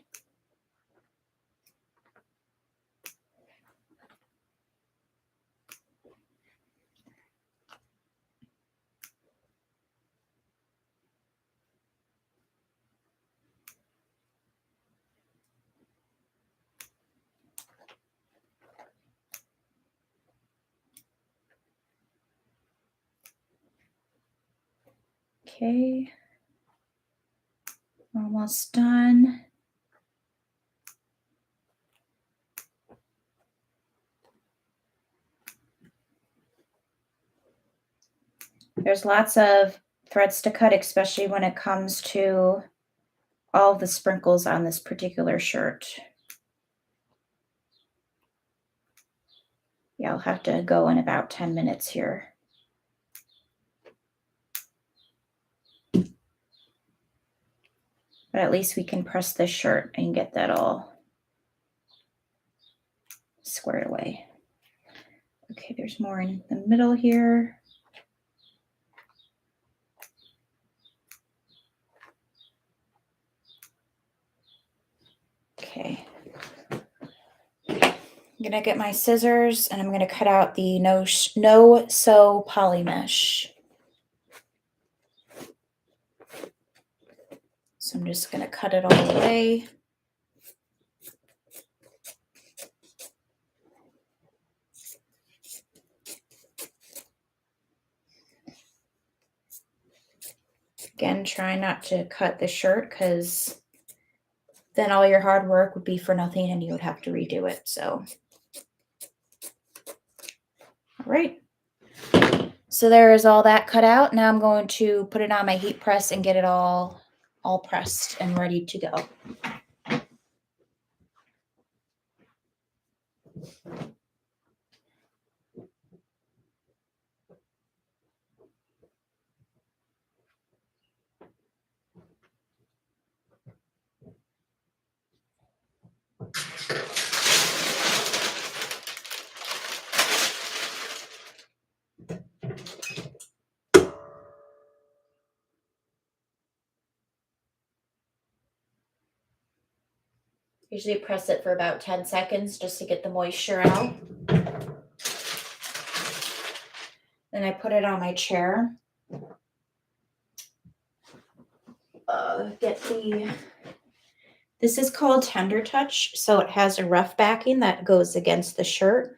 Okay, almost done. There's lots of threads to cut, especially when it comes to all the sprinkles on this particular shirt. Yeah, I'll have to go in about 10 minutes here. But at least we can press this shirt and get that all squared away. Okay, there's more in the middle here. Okay. I'm gonna get my scissors and I'm gonna cut out the no-sew poly mesh. So I'm just gonna cut it all away. Again, try not to cut the shirt because then all your hard work would be for nothing and you would have to redo it. So, all right. So there is all that cut out. Now I'm going to put it on my heat press and get it all pressed and ready to go. Usually press it for about 10 seconds just to get the moisture out. Then I put it on my chair. This is called Tender Touch. So it has a rough backing that goes against the shirt.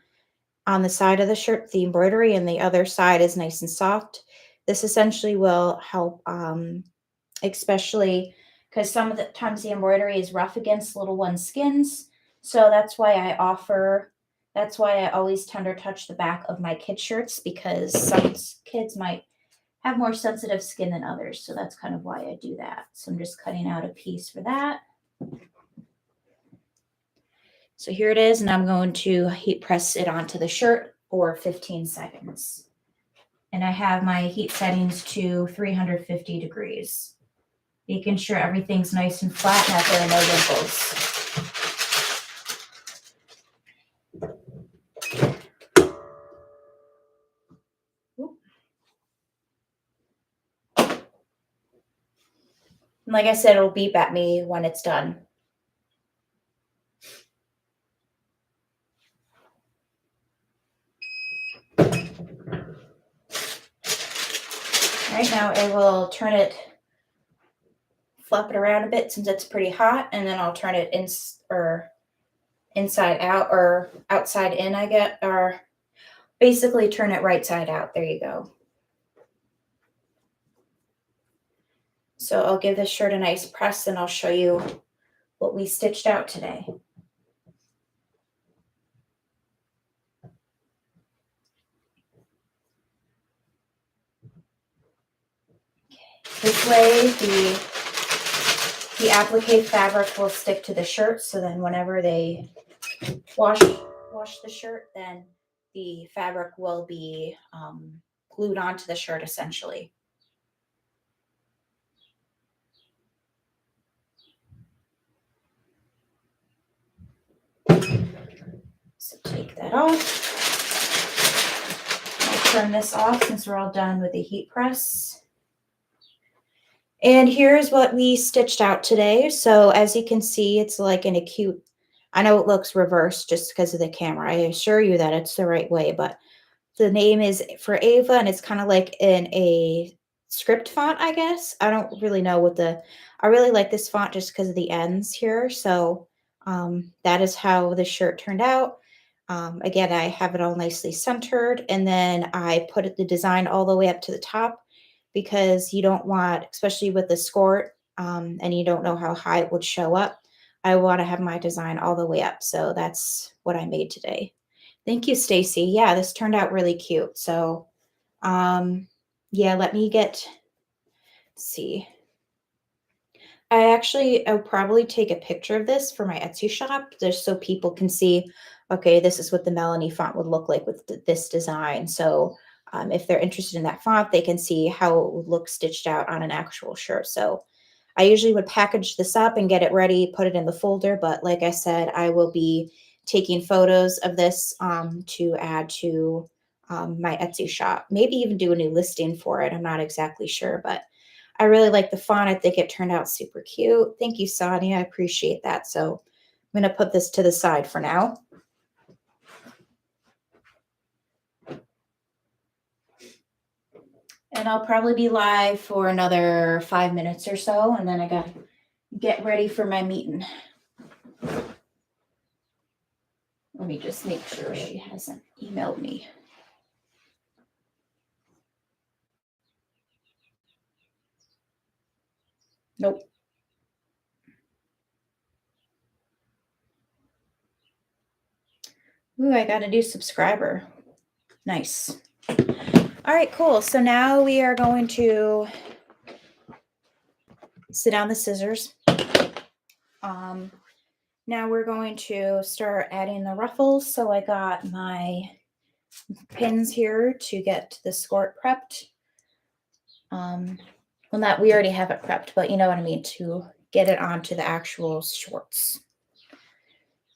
On the side of the shirt, the embroidery, and the other side is nice and soft. This essentially will help, especially because some of the times the embroidery is rough against little one's skins. So that's why I always tender touch the back of my kid shirts, because some kids might have more sensitive skin than others. So that's kind of why I do that. So I'm just cutting out a piece for that. So here it is, and I'm going to heat press it onto the shirt for 15 seconds. And I have my heat settings to 350 degrees, making sure everything's nice and flat and that there are no wrinkles. And like I said, it'll beep at me when it's done. Right now I will turn it, flip it around a bit since it's pretty hot, and then I'll turn it inside out or outside in, or basically turn it right side out. There you go. So I'll give this shirt a nice press and I'll show you what we stitched out today. This way the applique fabric will stick to the shirt, so then whenever they wash the shirt, then the fabric will be glued onto the shirt essentially. So take that off. I'll turn this off since we're all done with the heat press. And here's what we stitched out today. So as you can see, it's like in a cute, I know it looks reversed just because of the camera. I assure you that it's the right way, but the name is for Ava, and it's kind of like in a script font, I guess. I don't really know what I really like this font just because of the ends here. So that is how the shirt turned out. Again, I have it all nicely centered, and then I put the design all the way up to the top because you don't want, especially with the skirt, and you don't know how high it would show up. I want to have my design all the way up. So that's what I made today. Thank you, Stacy. Yeah, this turned out really cute. So, yeah, let's see. I'll probably take a picture of this for my Etsy shop just so people can see, okay, this is what the Melanie font would look like with this design. So if they're interested in that font, they can see how it would look stitched out on an actual shirt. So I usually would package this up and get it ready, put it in the folder. But like I said, I will be taking photos of this to add to my Etsy shop. Maybe even do a new listing for it. I'm not exactly sure, but I really like the font. I think it turned out super cute. Thank you, Sonia. I appreciate that. So I'm going to put this to the side for now. And I'll probably be live for another 5 minutes or so, and then I got to get ready for my meeting. Let me just make sure she hasn't emailed me. Nope. Ooh, I got a new subscriber. Nice. All right, cool. So now we are going to sit down the scissors. Now we're going to start adding the ruffles. So I got my pins here to get the skirt prepped. Well, not, we already have it prepped, but you know what I mean, to get it onto the actual shorts.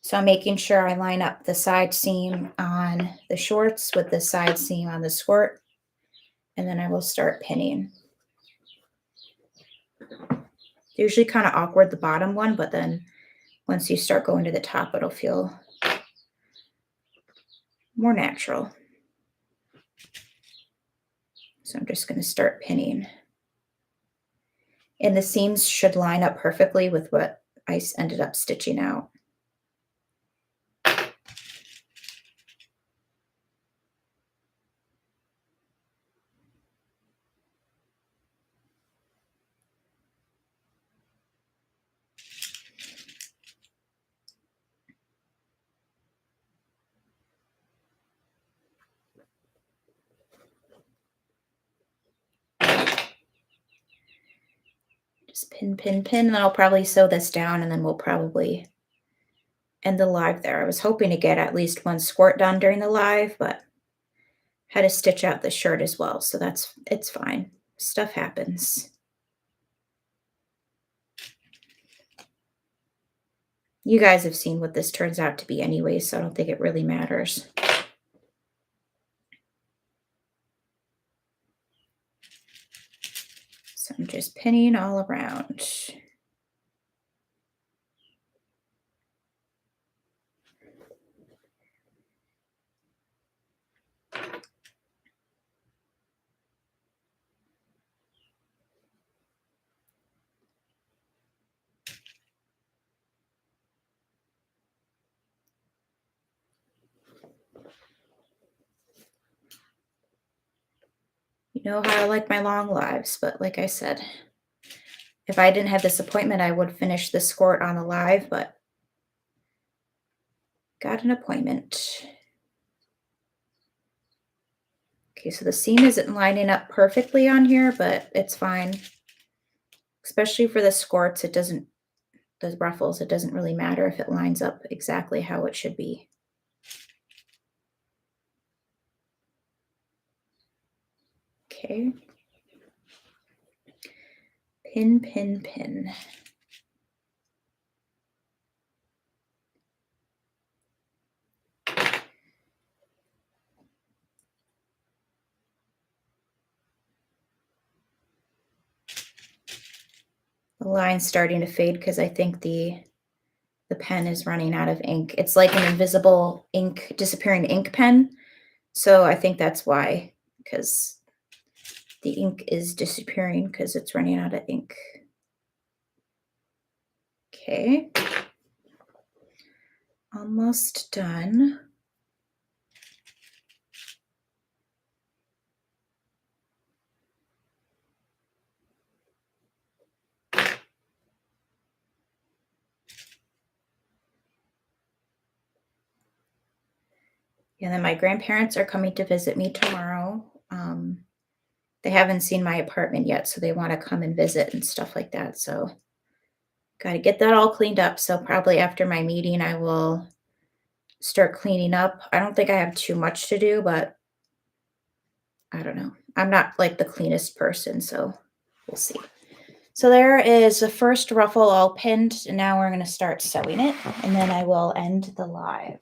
So I'm making sure I line up the side seam on the shorts with the side seam on the skirt, and then I will start pinning. Usually kind of awkward, the bottom one, but then once you start going to the top, it'll feel more natural. So I'm just going to start pinning. And the seams should line up perfectly with what I ended up stitching out. Just pin, pin, pin, and then I'll probably sew this down, and then we'll probably end the live there. I was hoping to get at least one skirt done during the live, but had to stitch out the shirt as well, so it's fine. Stuff happens. You guys have seen what this turns out to be anyway, so I don't think it really matters. So I'm just pinning all around. You know how I like my long lives, but like I said, if I didn't have this appointment, I would finish the skirt on the live, but got an appointment. Okay, so the seam isn't lining up perfectly on here, but it's fine. Especially for the skirts, the ruffles, it doesn't really matter if it lines up exactly how it should be. Okay. Pin, pin, pin. The line's starting to fade because I think the pen is running out of ink. It's like an invisible ink, disappearing ink pen. So I think that's why, because the ink is disappearing because it's running out of ink. Okay. Almost done. And then my grandparents are coming to visit me tomorrow. They haven't seen my apartment yet, so they want to come and visit and stuff like that. So got to get that all cleaned up. So probably after my meeting, I will start cleaning up. I don't think I have too much to do, but I don't know. I'm not like the cleanest person, so we'll see. So there is the first ruffle all pinned, and now we're going to start sewing it, and then I will end the live.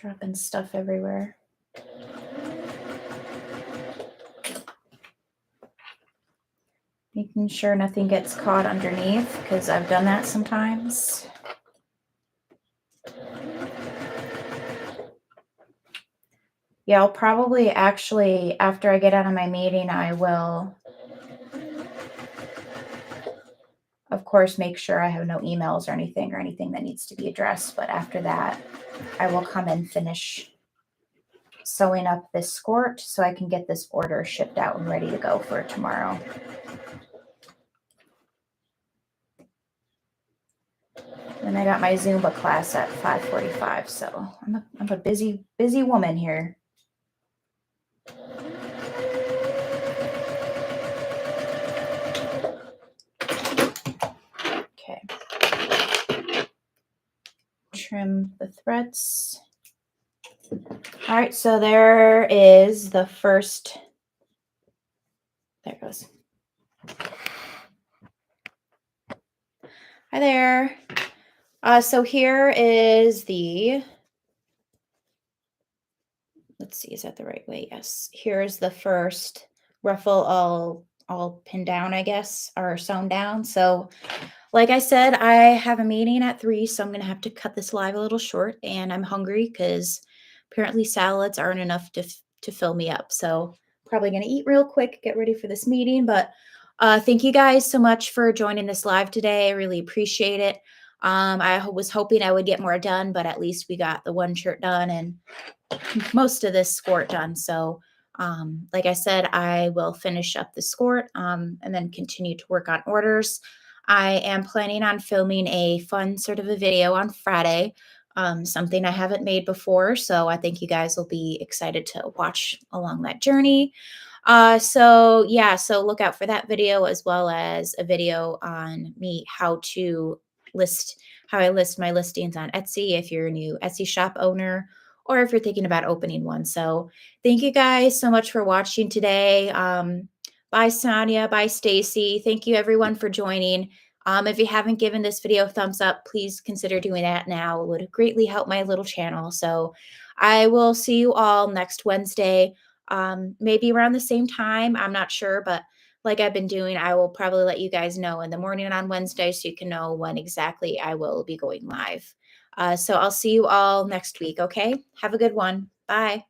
Dropping stuff everywhere. Making sure nothing gets caught underneath, because I've done that sometimes. Yeah, I'll probably actually, after I get out of my meeting, I will, of course, make sure I have no emails or anything that needs to be addressed. But after that, I will come and finish sewing up this skirt so I can get this order shipped out and ready to go for tomorrow. And I got my Zumba class at 5:45, so I'm a busy woman here. Okay. Trim the threads. All right, so there is the first. There it goes. Hi there. So here is the, let's see, is that the right way? Yes. Here's the first ruffle all pinned down, I guess, or sewn down. So like I said, I have a meeting at 3, so I'm going to have to cut this live a little short, and I'm hungry because apparently salads aren't enough to fill me up. So probably going to eat real quick, get ready for this meeting. But thank you guys so much for joining this live today. I really appreciate it. I was hoping I would get more done, but at least we got the one shirt done and most of this skirt done. So like I said, I will finish up the skirt and then continue to work on orders. I am planning on filming a fun sort of a video on Friday, something I haven't made before. So I think you guys will be excited to watch along that journey. So yeah, so look out for that video, as well as a video on me how I list my listings on Etsy if you're a new Etsy shop owner, or if you're thinking about opening one. So thank you guys so much for watching today. Bye, Sonia. Bye, Stacy. Thank you, everyone, for joining. If you haven't given this video a thumbs up, please consider doing that now. It would greatly help my little channel. So I will see you all next Wednesday, maybe around the same time. I'm not sure, but like I've been doing, I will probably let you guys know in the morning on Wednesday so you can know when exactly I will be going live. So I'll see you all next week, okay? Have a good one. Bye.